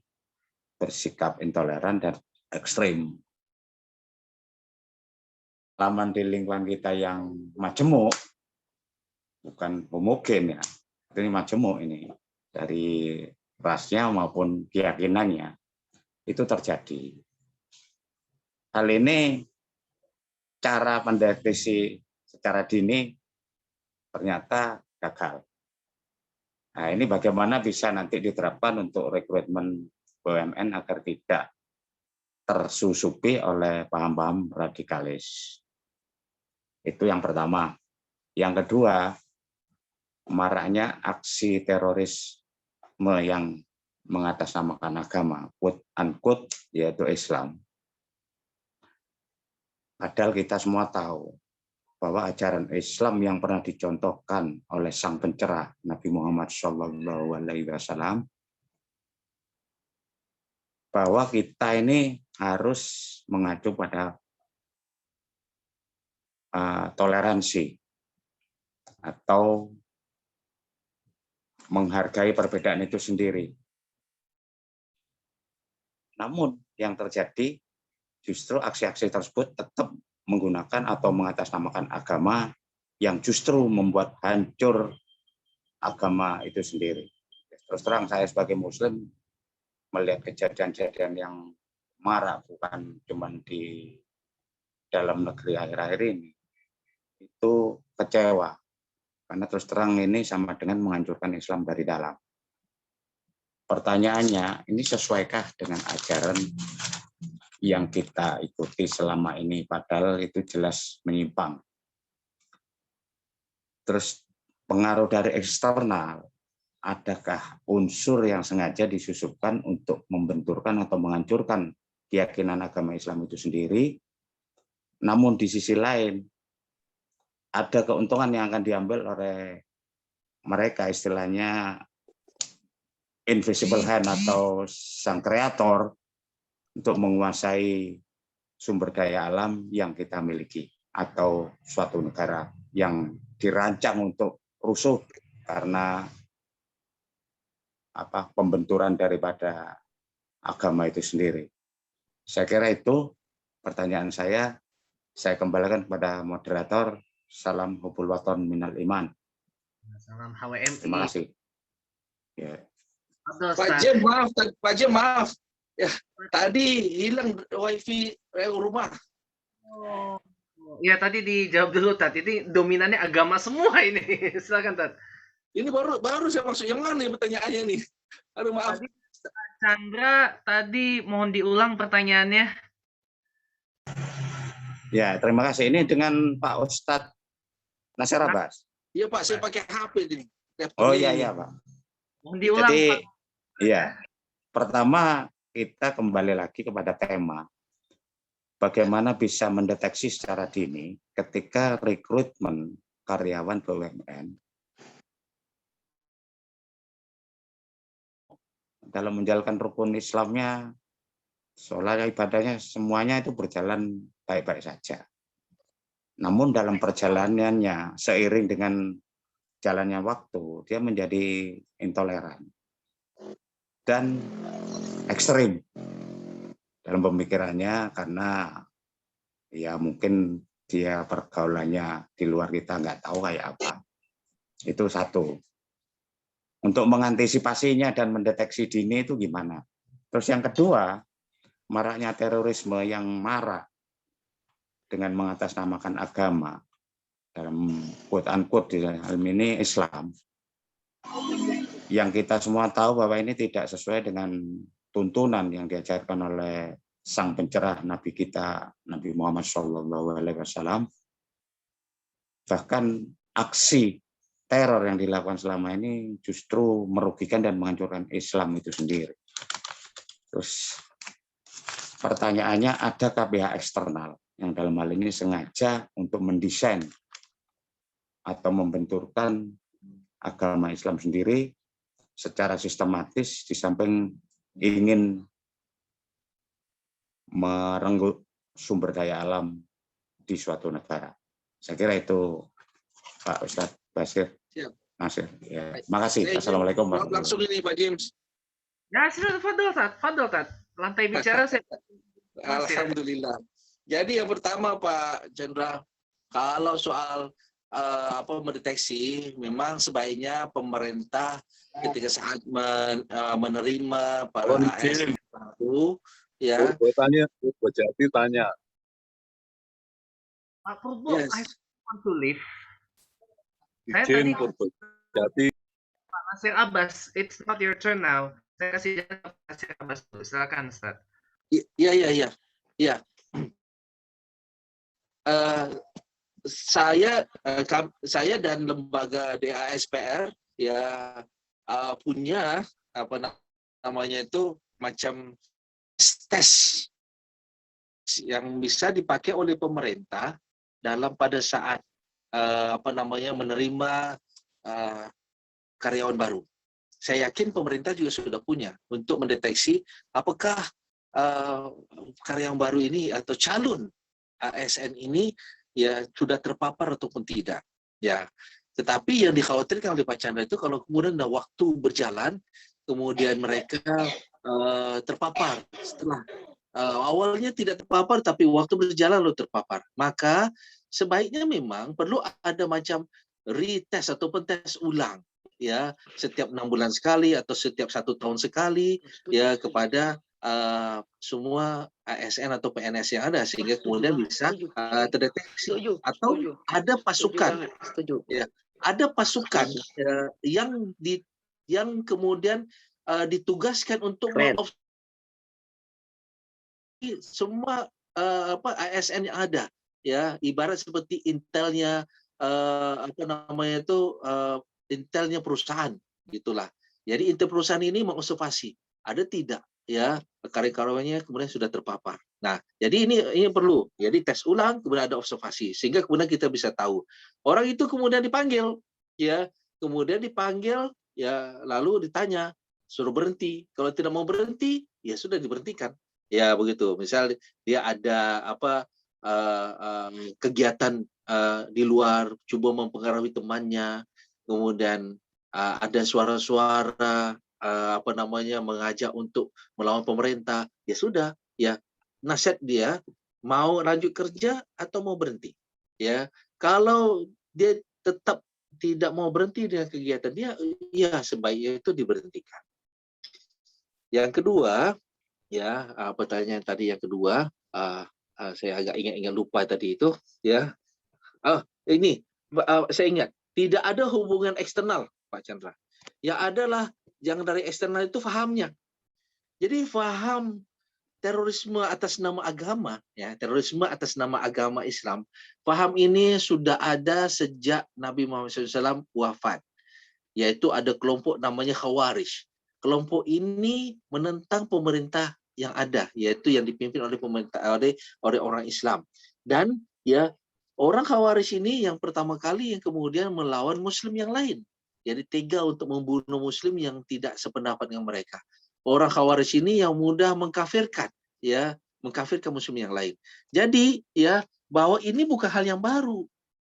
I: bersikap intoleran dan ekstrim. Pengalaman di lingkungan kita yang majemuk, bukan homogen ya, ini majemuk ini, dari rasnya maupun keyakinannya, itu terjadi. Hal ini cara mendeteksi secara dini ternyata gagal. Nah, ini bagaimana bisa nanti diterapkan untuk rekrutmen BUMN agar tidak tersusupi oleh paham-paham radikalis. Itu yang pertama. Yang kedua, maraknya aksi terorisme yang mengatasnamakan agama, quote unquote, yaitu Islam. Padahal kita semua tahu bahwa ajaran Islam yang pernah dicontohkan oleh sang pencerah Nabi Muhammad SAW, bahwa kita ini harus mengacu pada toleransi atau menghargai perbedaan itu sendiri. Namun yang terjadi justru aksi-aksi tersebut tetap menggunakan atau mengatasnamakan agama yang justru membuat hancur agama itu sendiri. Terus terang saya sebagai Muslim melihat kejadian-kejadian yang marak bukan cuma di dalam negeri akhir-akhir ini, itu kecewa. Karena terus terang ini sama dengan menghancurkan Islam dari dalam. Pertanyaannya, ini sesuaikah dengan ajaran yang kita ikuti selama ini, padahal itu jelas menyimpang. Terus pengaruh dari eksternal, adakah unsur yang sengaja disusupkan untuk membenturkan atau menghancurkan keyakinan agama Islam itu sendiri? Namun di sisi lain, ada keuntungan yang akan diambil oleh mereka, istilahnya invisible hand atau sang kreator, untuk menguasai sumber daya alam yang kita miliki, atau suatu negara yang dirancang untuk rusuh karena pembenturan daripada agama itu sendiri. Saya kira itu pertanyaan saya kembalikan kepada moderator. Salam hubul waton minal iman.
A: Salam HWMI.
I: Terima kasih. Ya.
B: Pak Jem, maaf. Ya, tadi hilang wifi rumah.
A: Oh, ya tadi dijawab dulu Tat. Ini dominannya agama semua ini. Silakan Tat.
B: Ini baru saya maksud yang mana nih pertanyaannya nih? Aduh maaf.
A: Chandra, tadi mohon diulang pertanyaannya.
I: Ya, terima kasih. Ini dengan Pak Ustadz Nasir Abbas.
B: Iya Pak, saya pakai HP ini.
I: Oh iya Pak.
A: Mohon diulang.
I: Jadi,
A: Pak.
I: iya. Pertama, kita kembali lagi kepada tema. Bagaimana bisa mendeteksi secara dini ketika rekrutmen karyawan BUMN dalam menjalankan rukun Islamnya, sholat, ibadahnya, semuanya itu berjalan baik-baik saja. Namun dalam perjalanannya, seiring dengan jalannya waktu, dia menjadi intoleran dan ekstrim dalam pemikirannya, karena ya mungkin dia pergaulannya di luar kita nggak tahu kayak apa. Itu satu. Untuk mengantisipasinya dan mendeteksi dini itu gimana? Terus yang kedua, maraknya terorisme yang marak dengan mengatasnamakan agama, dalam quote-unquote di dalam ini Islam, yang kita semua tahu bahwa ini tidak sesuai dengan tuntunan yang diajarkan oleh sang pencerah Nabi kita, Nabi Muhammad SAW. Bahkan aksi teror yang dilakukan selama ini justru merugikan dan menghancurkan Islam itu sendiri. Terus pertanyaannya, adakah pihak eksternal yang dalam hal ini sengaja untuk mendesain atau membenturkan agama Islam sendiri secara sistematis, di samping ingin merenggut sumber daya alam di suatu negara? Saya kira itu Pak Ustadz Basir.
B: Siap.
I: Nasir. Ya. Makasih. Assalamualaikum warahmatullahi
B: wabarakatuh. Langsung ini Pak James.
A: Ya, sudah Fadol Tat. Lantai bicara saya.
B: Alhamdulillah. Jadi yang pertama Pak Chandra, kalau soal mendeteksi, memang sebaiknya pemerintah ketika saat menerima para ASN baru, ya.
J: Tanya.
A: Pak Purbo, yes. I want to leave. Saya
J: Izin
A: tadi Pak Nasir Abbas, it's not your turn now. Saya kasih jalan Pak Nasir Abbas dulu. Silakan, Ustaz.
B: Iya. Saya dan lembaga DASPR ya punya macam tes yang bisa dipakai oleh pemerintah dalam pada saat menerima karyawan baru. Saya yakin pemerintah juga sudah punya untuk mendeteksi apakah karyawan baru ini atau calon ASN ini ya sudah terpapar ataupun tidak. Ya, tetapi yang dikhawatirkan oleh Pak Chandra itu kalau kemudian waktu berjalan, kemudian mereka terpapar setelah awalnya tidak terpapar, tapi waktu berjalan lalu terpapar. Maka sebaiknya memang perlu ada macam retest ataupun tes ulang, ya, setiap 6 bulan sekali atau setiap 1 tahun sekali, ya, kepada semua ASN atau PNS yang ada, sehingga kemudian bisa terdeteksi. Atau ada pasukan, ya, ada pasukan yang kemudian ditugaskan untuk semua ASN yang ada, ya, ibarat seperti intelnya
K: apa namanya itu intelnya perusahaan gitulah. Jadi intel perusahaan ini mengobservasi ada tidak ya karyawannya kemudian sudah terpapar. Nah, jadi ini perlu. Jadi tes ulang kemudian ada observasi sehingga kemudian kita bisa tahu. Orang itu kemudian dipanggil ya, kemudian dipanggil ya lalu ditanya, suruh berhenti. Kalau tidak mau berhenti, ya sudah diberhentikan. Ya begitu. Misal dia ada apa kegiatan di luar, coba mempengaruhi temannya, kemudian ada suara-suara apa namanya mengajak untuk melawan pemerintah, ya sudah, ya nasihat dia mau lanjut kerja atau mau berhenti. Ya, kalau dia tetap tidak mau berhenti dengan kegiatan dia, ya sebaiknya itu diberhentikan. Yang kedua, ya pertanyaan tadi yang kedua, saya agak ingat lupa tadi itu, ya. Ini saya ingat, tidak ada hubungan eksternal, Pak Chandra. Ya adalah yang dari eksternal itu fahamnya. Jadi faham terorisme atas nama agama, ya terorisme atas nama agama Islam, faham ini sudah ada sejak Nabi Muhammad SAW wafat. Yaitu ada kelompok namanya Khawarij. Kelompok ini menentang pemerintah yang ada, yaitu yang dipimpin oleh pemerintah oleh orang Islam. Dan ya orang Khawarij ini yang pertama kali yang kemudian melawan Muslim yang lain. Jadi tega untuk membunuh Muslim yang tidak sependapat dengan mereka. Orang Khawarij ini yang mudah mengkafirkan, ya, mengkafirkan Muslim yang lain. Jadi, ya, bahwa ini bukan hal yang baru,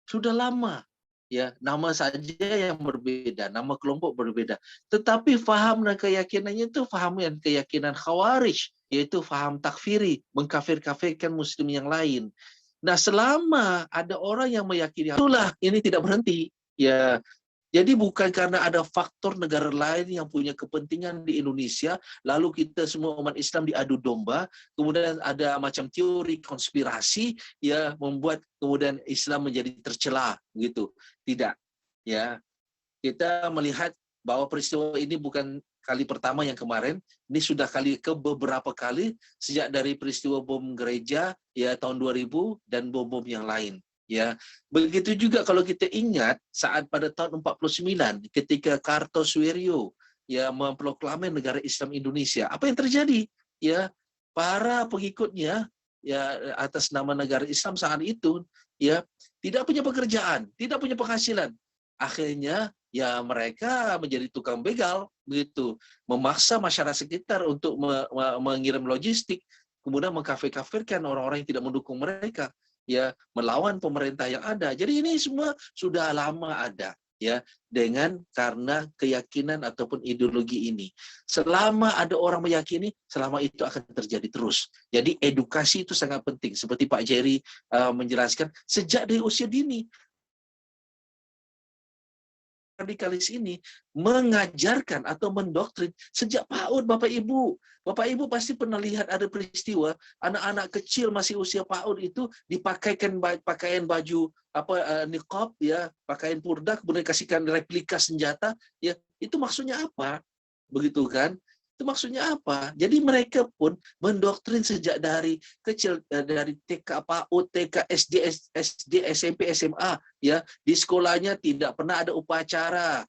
K: sudah lama, ya, nama saja yang berbeda, nama kelompok berbeda. Tetapi faham dan keyakinannya itu faham dan keyakinan Khawarij, yaitu faham takfiri, mengkafir-kafirkan Muslim yang lain. Nah, selama ada orang yang meyakini itulah ini tidak berhenti, ya. Jadi bukan karena ada faktor negara lain yang punya kepentingan di Indonesia, lalu kita semua umat Islam diadu domba, kemudian ada macam teori konspirasi, ya membuat kemudian Islam menjadi tercela, gitu. Tidak, ya. Kita melihat bahwa peristiwa ini bukan kali pertama yang kemarin, ini sudah beberapa kali sejak dari peristiwa bom gereja ya tahun 2000 dan bom-bom yang lain. Ya, begitu juga kalau kita ingat saat pada tahun 49 ketika Kartosuwiryo ya memproklamen negara Islam Indonesia, apa yang terjadi? Ya, para pengikutnya ya atas nama negara Islam saat itu ya tidak punya pekerjaan, tidak punya penghasilan. Akhirnya ya mereka menjadi tukang begal begitu, memaksa masyarakat sekitar untuk mengirim logistik, kemudian mengkafir-kafirkan orang-orang yang tidak mendukung mereka, ya melawan pemerintah yang ada. Jadi ini semua sudah lama ada, ya, dengan karena keyakinan ataupun ideologi ini. Selama ada orang meyakini, selama itu akan terjadi terus. Jadi edukasi itu sangat penting. Seperti Pak Jerry menjelaskan, sejak dari usia dini, radikalis ini mengajarkan atau mendoktrin sejak PAUD. Bapak Ibu pasti pernah lihat ada peristiwa anak-anak kecil masih usia PAUD itu dipakaikan pakaian baju niqab, ya, pakaian purda, kemudian kasihkan replika senjata, ya, itu maksudnya apa? Begitu kan? Itu maksudnya apa? Jadi mereka pun mendoktrin sejak dari kecil, dari TK, PAUD, TK, SD, SMP, SMA, ya, di sekolahnya tidak pernah ada upacara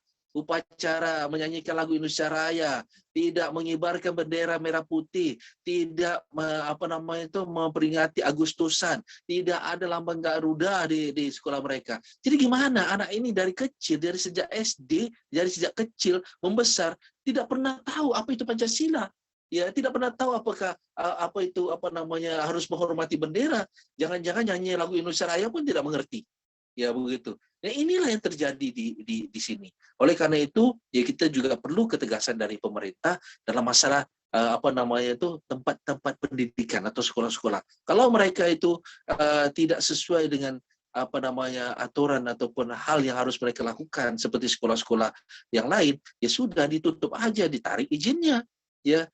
K: menyanyikan lagu Indonesia Raya, tidak mengibarkan bendera merah putih, tidak memperingati Agustusan, tidak ada lambang Garuda di sekolah mereka. Jadi gimana anak ini dari kecil, dari sejak SD, dari sejak kecil membesar tidak pernah tahu apa itu Pancasila, ya, tidak pernah tahu apakah harus menghormati bendera, jangan-jangan nyanyi lagu Indonesia Raya pun tidak mengerti, ya begitu. Nah, inilah yang terjadi di sini. Oleh karena itu, ya kita juga perlu ketegasan dari pemerintah dalam masalah tempat-tempat pendidikan atau sekolah-sekolah. Kalau mereka itu tidak sesuai dengan aturan ataupun hal yang harus mereka lakukan seperti sekolah-sekolah yang lain, ya sudah ditutup aja, ditarik izinnya, ya.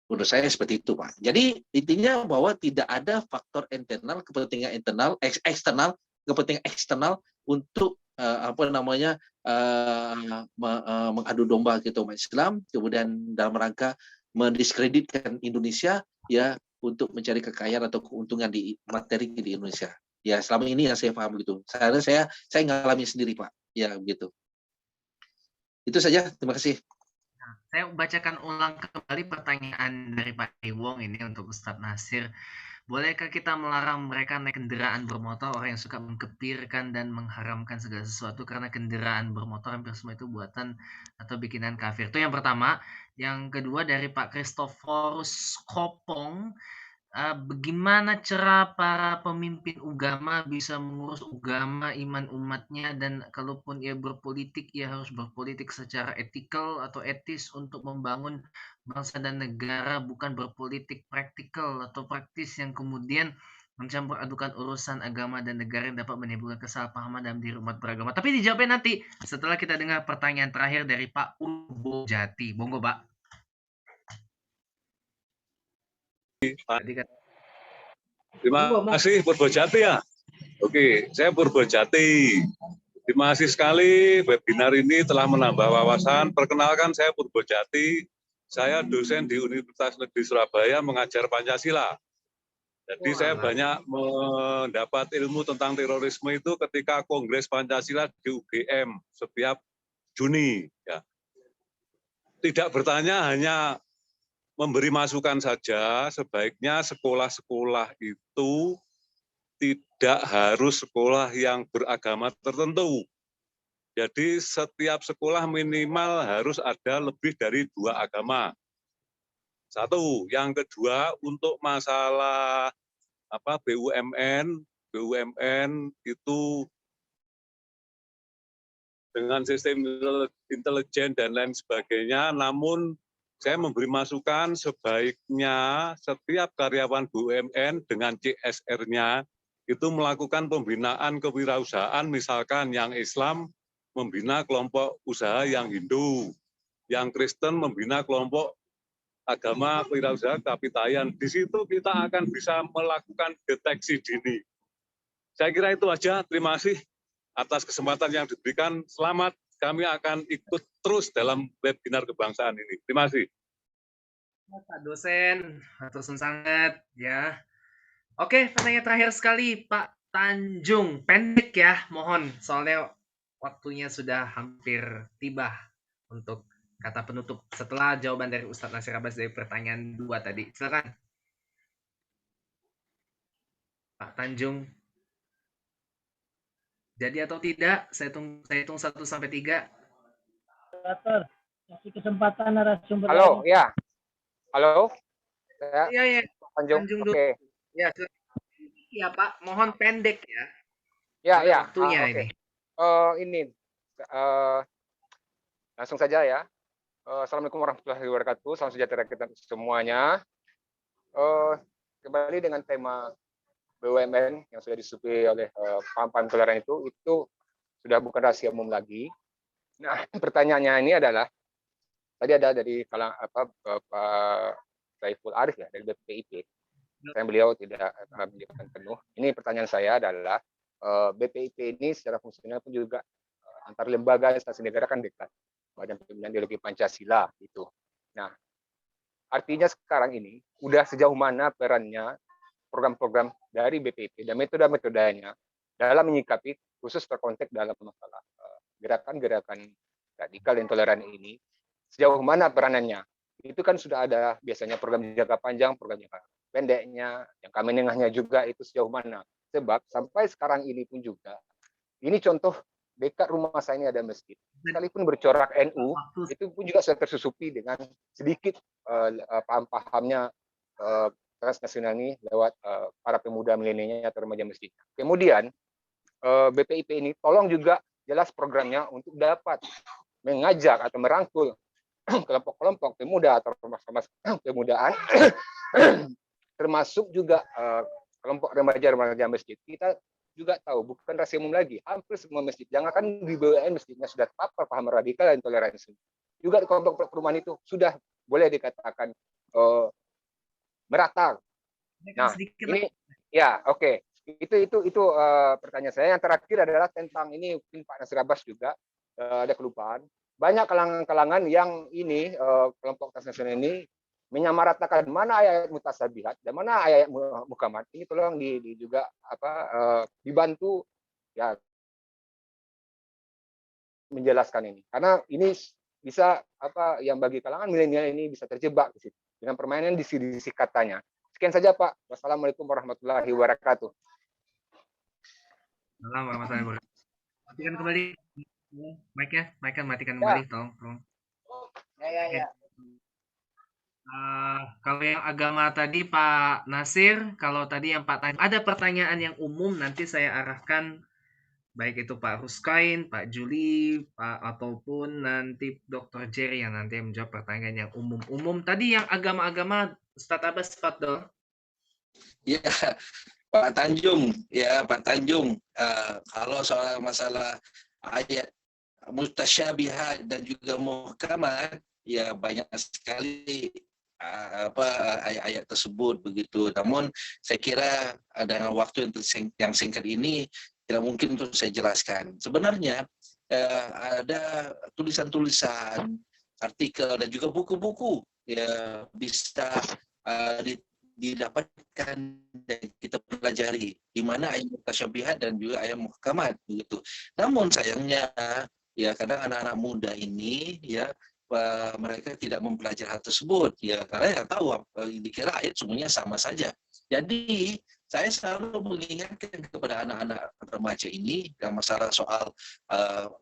K: Menurut saya seperti itu, Pak. Jadi intinya bahwa tidak ada faktor internal, kepentingan eksternal, kepentingan eksternal untuk mengadu domba kita umat Islam, kemudian dalam rangka mendiskreditkan Indonesia, ya, untuk mencari kekayaan atau keuntungan di materi di Indonesia. Ya selama ini yang saya paham begitu. Saya ngalami sendiri Pak. Ya begitu. Itu saja. Terima kasih.
L: Saya bacakan ulang kembali pertanyaan dari Pak Iwong ini untuk Ustadz Nasir. Bolehkah kita melarang mereka naik kendaraan bermotor, orang yang suka mengkepirkan dan mengharamkan segala sesuatu karena kendaraan bermotor hampir semua itu buatan atau bikinan kafir? Itu yang pertama. Yang kedua dari Pak Kristoforus Kopong. Bagaimana cara para pemimpin agama bisa mengurus agama iman umatnya, dan kalaupun ia berpolitik, ia harus berpolitik secara etikal atau etis untuk membangun bangsa dan negara, bukan berpolitik praktikal atau praktis yang kemudian mencampur adukan urusan agama dan negara yang dapat menimbulkan kesalahpahaman dalam diri umat beragama. Tapi dijawabnya nanti setelah kita dengar pertanyaan terakhir dari Pak Urbo Jati. Monggo, Pak.
J: Terima kasih Purbojati ya. Oke, saya Purbojati. Terima kasih sekali webinar ini telah menambah wawasan. Perkenalkan saya Purbojati. Saya dosen di Universitas Negeri Surabaya mengajar Pancasila. Jadi saya banyak mendapat ilmu tentang terorisme itu ketika Kongres Pancasila di UGM setiap Juni. Ya. Tidak bertanya, hanya memberi masukan saja. Sebaiknya sekolah-sekolah itu tidak harus sekolah yang beragama tertentu. Jadi setiap sekolah minimal harus ada lebih dari 2 agama. Satu. Yang kedua, untuk masalah BUMN itu dengan sistem intelijen dan lain sebagainya, namun saya memberi masukan sebaiknya setiap karyawan BUMN dengan CSR-nya itu melakukan pembinaan kewirausahaan, misalkan yang Islam membina kelompok usaha yang Hindu, yang Kristen membina kelompok agama kewirausahaan Kapitayan. Di situ kita akan bisa melakukan deteksi dini. Saya kira itu aja. Terima kasih atas kesempatan yang diberikan. Selamat. Kami akan ikut terus dalam webinar kebangsaan ini. Terima kasih.
L: Pak dosen, hatur sangat ya. Oke, pertanyaan terakhir sekali Pak Tanjung. Pendek ya, mohon. Soalnya waktunya sudah hampir tiba untuk kata penutup setelah jawaban dari Ustadz Nasir Abbas dari pertanyaan 2 tadi. Silakan. Pak Tanjung. Jadi atau tidak? Saya hitung 1 sampai 3.
D: Moderator, kasih kesempatan narasumber.
M: Halo, ya. Halo.
L: Iya.
M: Tanjung. Oke.
L: Ya, iya Pak, mohon pendek ya.
M: Ya.
L: Waktunya
M: okay.
L: ini.
M: Langsung saja ya. Assalamualaikum warahmatullahi wabarakatuh. Salam sejahtera kita semuanya. Kembali dengan tema BUMN yang sudah disukai oleh paham-paham toleran itu sudah bukan rahasia umum lagi. Nah, pertanyaannya ini adalah tadi ada dari Pak Saiful Arif ya dari BPIP. Saya beliau tidak menjawabkan penuh. Ini pertanyaan saya adalah BPIP ini secara fungsional pun juga antar lembaga instansi negara kan dekat. Badan Pembinaan Ideologi Pancasila itu. Nah, artinya sekarang ini udah sejauh mana perannya program-program dari BPIP dan metode-metodenya dalam menyikapi khusus terkonteks dalam masalah gerakan-gerakan radikal intoleran ini, sejauh mana peranannya? Itu kan sudah ada biasanya program jangka panjang, program jangka pendeknya, jangka menengahnya juga itu sejauh mana? Sebab sampai sekarang ini pun juga, ini contoh dekat rumah saya ini ada masjid. Sekalipun bercorak NU, itu pun juga sudah tersusupi dengan sedikit paham-pahamnya transnasional ini lewat para pemuda milenialnya atau remaja masjid. Kemudian BPIP ini tolong juga jelas programnya untuk dapat mengajak atau merangkul kelompok-kelompok pemuda atau ormas pemudaan, termasuk juga kelompok remaja-remaja masjid. Kita juga tahu bukan rahasia umum lagi, hampir semua masjid, jangankan di BUMN masjidnya sudah terpapar paham radikal dan toleransi. Juga di kelompok perumahan itu sudah boleh dikatakan merata. Nah, ini ya oke. Itu pertanyaan saya. Yang terakhir adalah tentang ini mungkin Pak Nasir Abbas juga ada kelupaan. Banyak kalangan-kalangan yang ini kelompok transnasional ini menyamaratakan mana ayat mutasabihat dan mana ayat muhkamat. Ini tolong juga dibantu ya menjelaskan ini, karena ini bisa yang bagi kalangan milenial ini bisa terjebak di situ dengan permainan disi-disi katanya. Sekian saja Pak. Wassalamualaikum warahmatullahi wabarakatuh.
L: Assalamualaikum warahmatullahi wabarakatuh. Matikan kembali mic-nya matikan kembali, tolong.
M: Ya.
L: Kalau yang agama tadi Pak Nasir, kalau tadi yang Pak Taim, ada pertanyaan yang umum nanti saya arahkan baik itu Pak Ruskain, Pak Juli, ataupun nanti Dr. Jerry yang nanti menjawab pertanyaan yang umum-umum. Tadi yang agama-agama, Ustadz Abbas, Fadl.
K: Ya, Pak Tanjung, kalau soal masalah ayat mutasyabihat dan juga muhkamat, ya banyak sekali ayat-ayat tersebut begitu. Namun saya kira dengan waktu yang singkat ini tidak mungkin untuk saya jelaskan. Sebenarnya ada tulisan-tulisan, artikel dan juga buku-buku ya bisa didapatkan dan kita pelajari di mana ayat mutasyabihat dan juga ayat muhkamat begitu. Namun sayangnya ya kadang anak-anak muda ini ya mereka tidak mempelajari hal tersebut ya karena yang tahu dikira ayat semuanya sama saja. Jadi saya selalu mengingatkan kepada anak-anak remaja ini yang masalah soal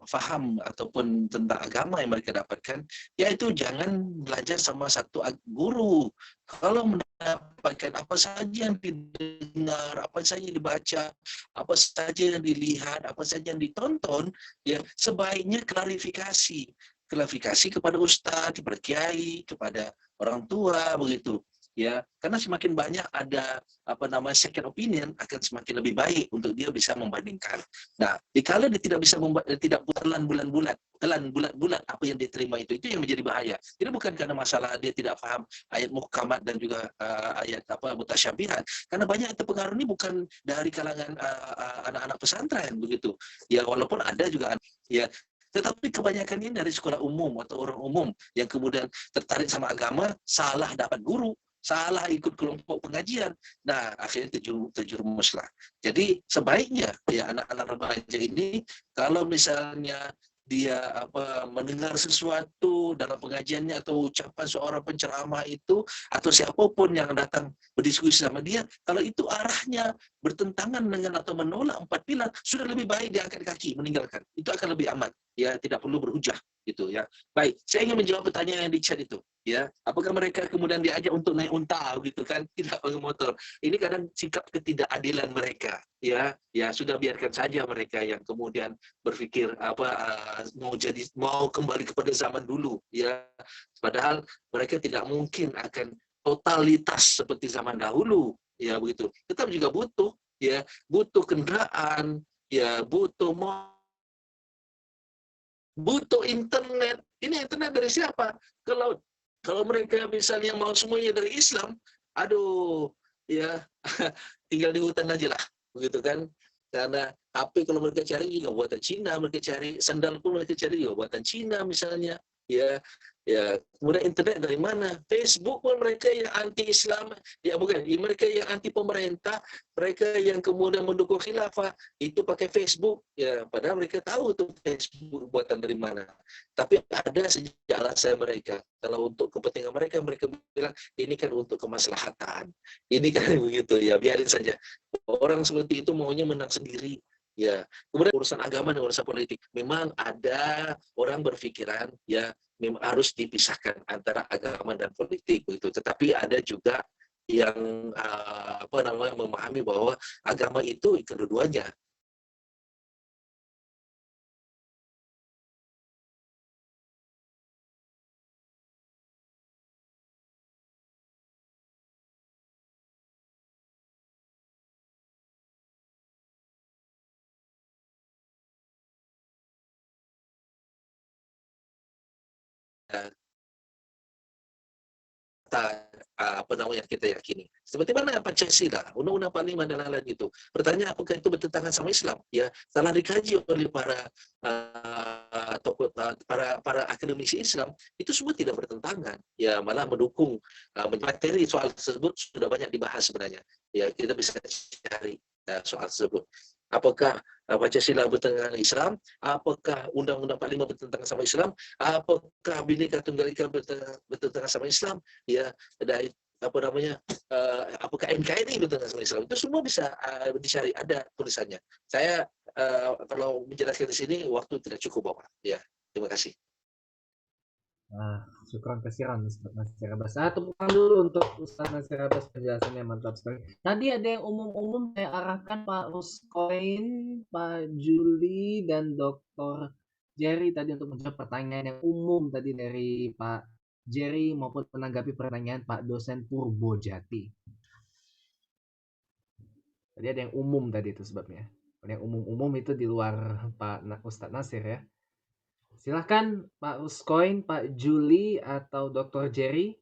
K: faham ataupun tentang agama yang mereka dapatkan, yaitu jangan belajar sama satu guru. Kalau mendapatkan apa saja yang didengar, apa saja yang dibaca, apa saja yang dilihat, apa saja yang ditonton, ya sebaiknya klarifikasi kepada ustadz, kepada kiai, kepada orang tua begitu. Ya, karena semakin banyak ada second opinion akan semakin lebih baik untuk dia bisa membandingkan. Nah, dikala dia tidak bisa tidak telan bulat-bulat apa yang dia terima itu yang menjadi bahaya. Jadi bukan karena masalah dia tidak paham ayat muhkamat dan juga ayat mutasyabihat, karena banyak terpengaruh ini bukan dari kalangan anak-anak pesantren begitu. Ya walaupun ada juga ya, tetapi kebanyakan ini dari sekolah umum atau orang umum yang kemudian tertarik sama agama, salah dapat guru, salah ikut kelompok pengajian. Nah, akhirnya terjerumuslah. Jadi sebaiknya ya anak-anak remaja ini kalau misalnya dia mendengar sesuatu dalam pengajiannya atau ucapan seorang penceramah itu atau siapapun yang datang berdiskusi sama dia, kalau itu arahnya bertentangan dengan atau menolak 4 pilar, sudah lebih baik dia angkat kaki meninggalkan. Itu akan lebih aman. Ya, tidak perlu berhujah gitu ya. Baik, saya ingin menjawab pertanyaan yang di chat itu ya. Apakah mereka kemudian diajak untuk naik unta gitu kan? Tidak pakai motor. Ini kadang sikap ketidakadilan mereka ya. Ya sudah biarkan saja mereka yang kemudian berpikir mau kembali kepada zaman dulu ya. Padahal mereka tidak mungkin akan totalitas seperti zaman dahulu ya begitu. Tetap juga butuh kendaraan ya, butuh internet. Ini internet dari siapa? Kalau mereka misalnya mau semuanya dari Islam, aduh ya tinggal di hutan aja lah begitu kan. Karena HP kalau mereka cari juga buatan Cina, mereka cari sandal pun mereka cari juga buatan Cina misalnya ya. Kemudian internet dari mana? Facebook pun mereka yang anti Islam, ya bukan, mereka yang anti pemerintah, mereka yang kemudian mendukung khilafah itu pakai Facebook ya, padahal mereka tahu tuh Facebook buatan dari mana. Tapi ada sejak alasan mereka, kalau untuk kepentingan mereka bilang ini kan untuk kemaslahatan, ini kan begitu ya, biarin saja. Orang seperti itu maunya menang sendiri. Ya, kemudian urusan agama dan urusan politik, memang ada orang berpikiran ya memang harus dipisahkan antara agama dan politik begitu. Tetapi ada juga yang memahami bahwa agama itu kedua-duanya. apa namanya kita yakini. Seperti mana Pancasila, Undang-Undang 45 dan lain-lain itu. Pertanyaan apakah itu bertentangan sama Islam? Ya, telah dikaji oleh para tokoh, para akademisi Islam, itu semua tidak bertentangan. Ya, malah mendukung materi soal tersebut sudah banyak dibahas sebenarnya. Ya, kita bisa cari soal tersebut. Apakah Pancasila bertentangan dengan Islam? Apakah Undang-Undang 45 bertentangan sama Islam? Apakah Bhinneka Tunggal Ika bertentangan sama Islam? Ya, dari apa namanya? Apakah NKRI bertentangan sama Islam? Itu semua bisa dicari, ada tulisannya. Saya kalau menjelaskan di sini waktu tidak cukup, Bapak. Ya, terima kasih.
A: Syukran kasiran Ustaz Nasir Abbas. Tepuk tangan dulu untuk Ustaz Nasir Abbas, penjelasannya mantap sekali. Tadi ada yang umum-umum saya arahkan Pak Ruskoin, Pak Juli, dan Dr. Jerry tadi untuk menjawab pertanyaan yang umum tadi dari Pak Jerry maupun menanggapi pertanyaan Pak dosen Purbojati. Tadi ada yang umum tadi itu sebabnya. Yang umum-umum itu di luar Pak Ustaz Nasir ya. Silahkan Pak Ruskoin, Pak Juli, atau Dr. Jerry.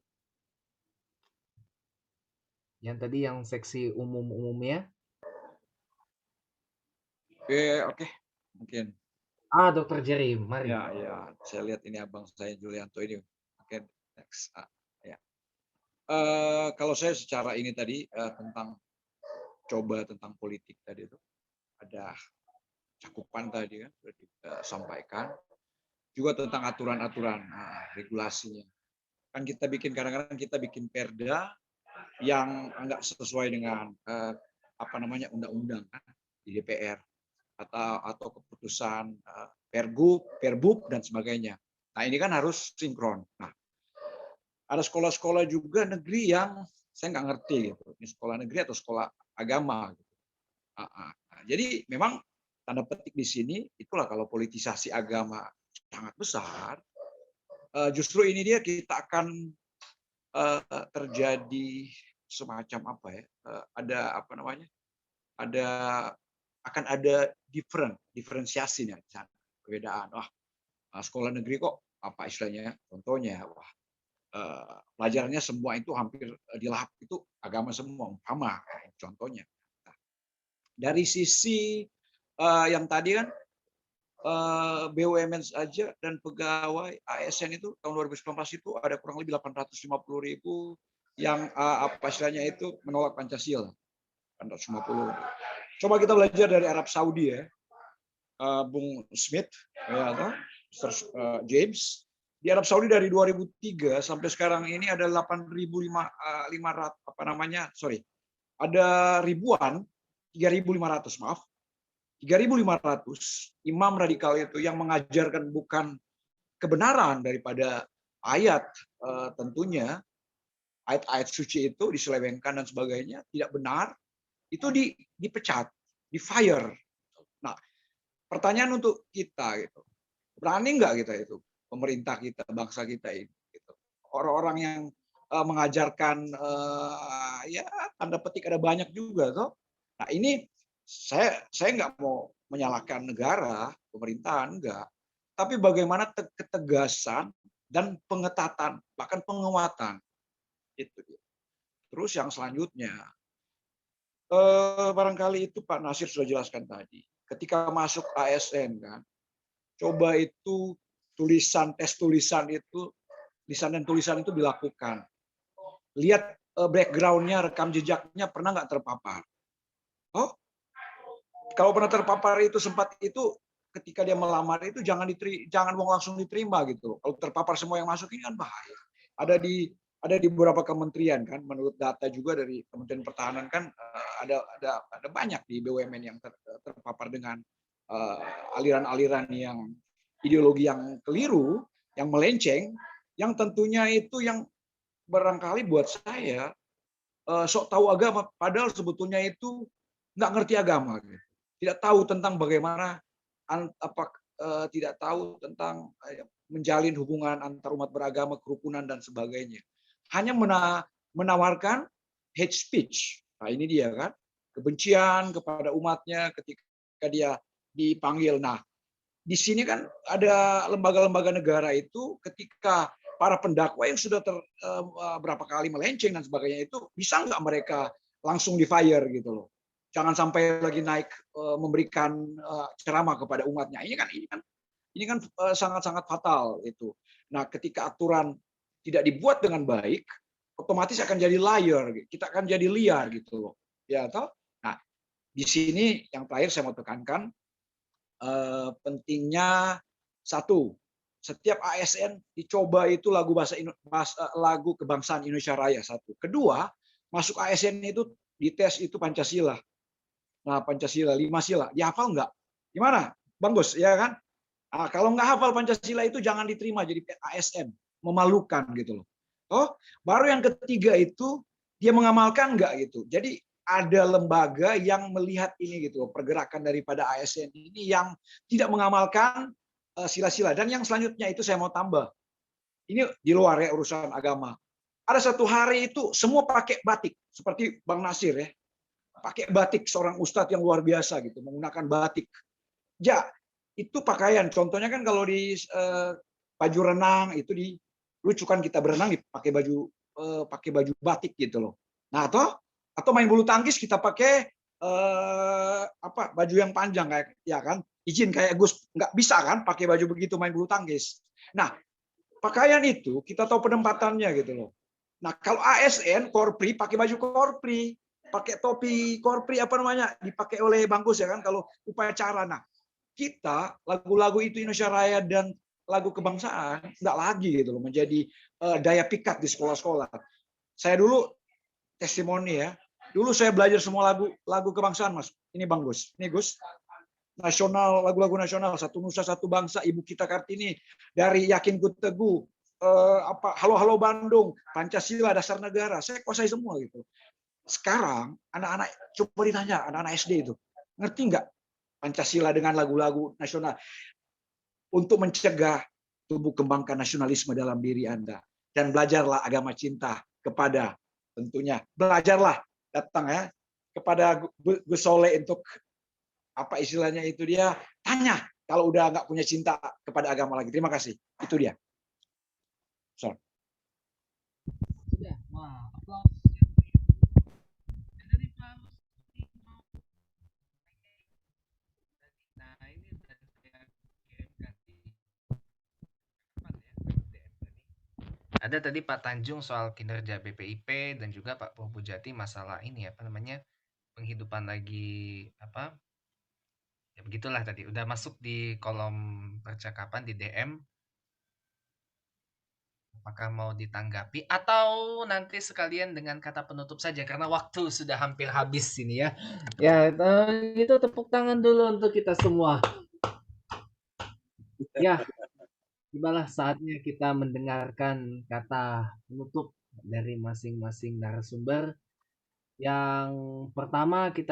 A: Yang tadi yang seksi umum-umumnya.
N: Oke, mungkin.
A: Dr. Jerry, mari.
N: Ya, saya lihat ini abang saya Julianto ini. Oke, next. Kalau saya secara ini tadi tentang politik tadi itu ada cakupan tadi kan sudah disampaikan. Juga tentang aturan-aturan regulasinya. Kan kita bikin kadang-kadang kita bikin perda yang enggak sesuai dengan undang-undang kan, di DPR atau keputusan Perbub dan sebagainya. Nah, ini kan harus sinkron. Nah, ada sekolah-sekolah juga negeri yang saya nggak ngerti gitu. Ini sekolah negeri atau sekolah agama gitu. Jadi memang tanda petik di sini itulah kalau politisasi agama sangat besar, justru ini dia kita akan terjadi semacam akan ada diferensiasinya di sana, perbedaan. Sekolah negeri kok apa istilahnya? Contohnya, pelajarannya semua itu hampir di lahap itu agama semua, umpama contohnya. Dari sisi yang tadi kan BUMN saja dan pegawai ASN itu tahun 2019 itu ada kurang lebih 850.000 yang istilahnya itu menolak Pancasila. 850. Coba kita belajar dari Arab Saudi ya, Bung Smith, ya, Mr. James. Di Arab Saudi dari 2003 sampai sekarang ini ada 8.500 ada ribuan 3.500 maaf. 3.500 imam radikal itu yang mengajarkan bukan kebenaran daripada ayat, tentunya ayat-ayat suci itu diselewengkan dan sebagainya, tidak benar, itu dipecat, di fire. Nah, pertanyaan untuk kita gitu, berani nggak kita itu, pemerintah kita, bangsa kita ini, gitu. Orang-orang yang mengajarkan ya tanda petik ada banyak juga tuh. Nah, ini saya nggak mau menyalahkan negara, pemerintahan enggak, tapi bagaimana ketegasan dan pengetatan, bahkan penguatan itu. Terus yang selanjutnya, barangkali itu Pak Nasir sudah jelaskan tadi, ketika masuk ASN kan, coba itu tes tulisan itu, lisan dan tulisan itu dilakukan. Lihat background-nya, rekam jejaknya pernah nggak terpapar. Kalau pernah terpapar itu sempat itu ketika dia melamar itu jangan langsung diterima gitu. Kalau terpapar semua yang masuk ini kan bahaya. Ada di beberapa kementerian kan, menurut data juga dari Kementerian Pertahanan kan ada banyak di BUMN yang terpapar dengan aliran-aliran yang ideologi yang keliru, yang melenceng, yang tentunya itu yang barangkali buat saya sok tahu agama, padahal sebetulnya itu nggak ngerti agama. Gitu. Tidak tahu tentang bagaimana tidak tahu tentang menjalin hubungan antar umat beragama, kerukunan dan sebagainya. Hanya menawarkan hate speech. Nah, ini dia kan, kebencian kepada umatnya ketika dia dipanggil. Nah, di sini kan ada lembaga-lembaga negara itu ketika para pendakwa yang sudah berapa kali melenceng dan sebagainya itu bisa nggak mereka langsung di fire gitu loh. Jangan sampai lagi naik memberikan ceramah kepada umatnya. Ini kan sangat-sangat fatal itu. Nah, ketika aturan tidak dibuat dengan baik, otomatis akan jadi liar. Kita akan jadi liar gitu loh. Ya toh? Nah, di sini yang terakhir saya mau tekankan pentingnya satu, setiap ASN dicoba itu lagu kebangsaan Indonesia Raya satu. Kedua, masuk ASN itu dites itu Pancasila. Nah, Pancasila, 5 sila, dihafal nggak? Gimana, Bang Gus? Ya kan? Nah, kalau nggak hafal Pancasila itu jangan diterima jadi ASN, memalukan gitu loh. Oh, baru yang ketiga itu dia mengamalkan nggak gitu. Jadi ada lembaga yang melihat ini gitu, pergerakan daripada ASN ini yang tidak mengamalkan sila-sila. Dan yang selanjutnya itu saya mau tambah. Ini di luar ya urusan agama. Ada satu hari itu semua pakai batik seperti Bang Nasir ya. Pakai batik, seorang ustadz yang luar biasa gitu, menggunakan batik. Ya, itu pakaian. Contohnya kan kalau di baju renang itu dilucukan kita berenang pakai baju batik gitu loh. Nah, atau main bulu tangkis kita pakai baju yang panjang kayak ya kan. Izin kayak Gus nggak bisa kan pakai baju begitu main bulu tangkis. Nah, pakaian itu kita tahu penempatannya gitu loh. Nah, kalau ASN Korpri pakai baju Korpri, pakai topi Korpri dipakai oleh Bang Gus ya kan kalau upacara. Nah, kita lagu-lagu itu Indonesia Raya dan lagu kebangsaan enggak lagi gitu loh menjadi daya pikat di sekolah-sekolah. Saya dulu testimoni ya. Dulu saya belajar semua lagu kebangsaan, Mas. Ini Bang Gus. Ini Gus. Nasional, lagu-lagu nasional, Satu Nusa Satu Bangsa, Ibu Kita Kartini, dari Yakin Ku Teguh, Halo Halo Bandung, Pancasila Dasar Negara. Saya kuasai semua gitu. Sekarang anak-anak coba ditanya anak-anak SD itu ngerti nggak Pancasila dengan lagu-lagu nasional untuk mencegah tumbuh kembangkan nasionalisme dalam diri Anda dan belajarlah agama cinta kepada tentunya belajarlah datang ya kepada Gus Soleh untuk apa istilahnya itu dia tanya kalau udah nggak punya cinta kepada agama lagi. Terima kasih. Itu dia. Sudah.
L: Wah, ada tadi Pak Tanjung soal kinerja BPIP dan juga Pak Pujati masalah ini penghidupan lagi ya begitulah tadi udah masuk di kolom percakapan di DM. Apakah mau ditanggapi atau nanti sekalian dengan kata penutup saja karena waktu sudah hampir habis ini ya. Ya, itu tepuk tangan dulu untuk kita semua. Ya, tibalah saatnya kita mendengarkan kata penutup dari masing-masing narasumber. Yang pertama kita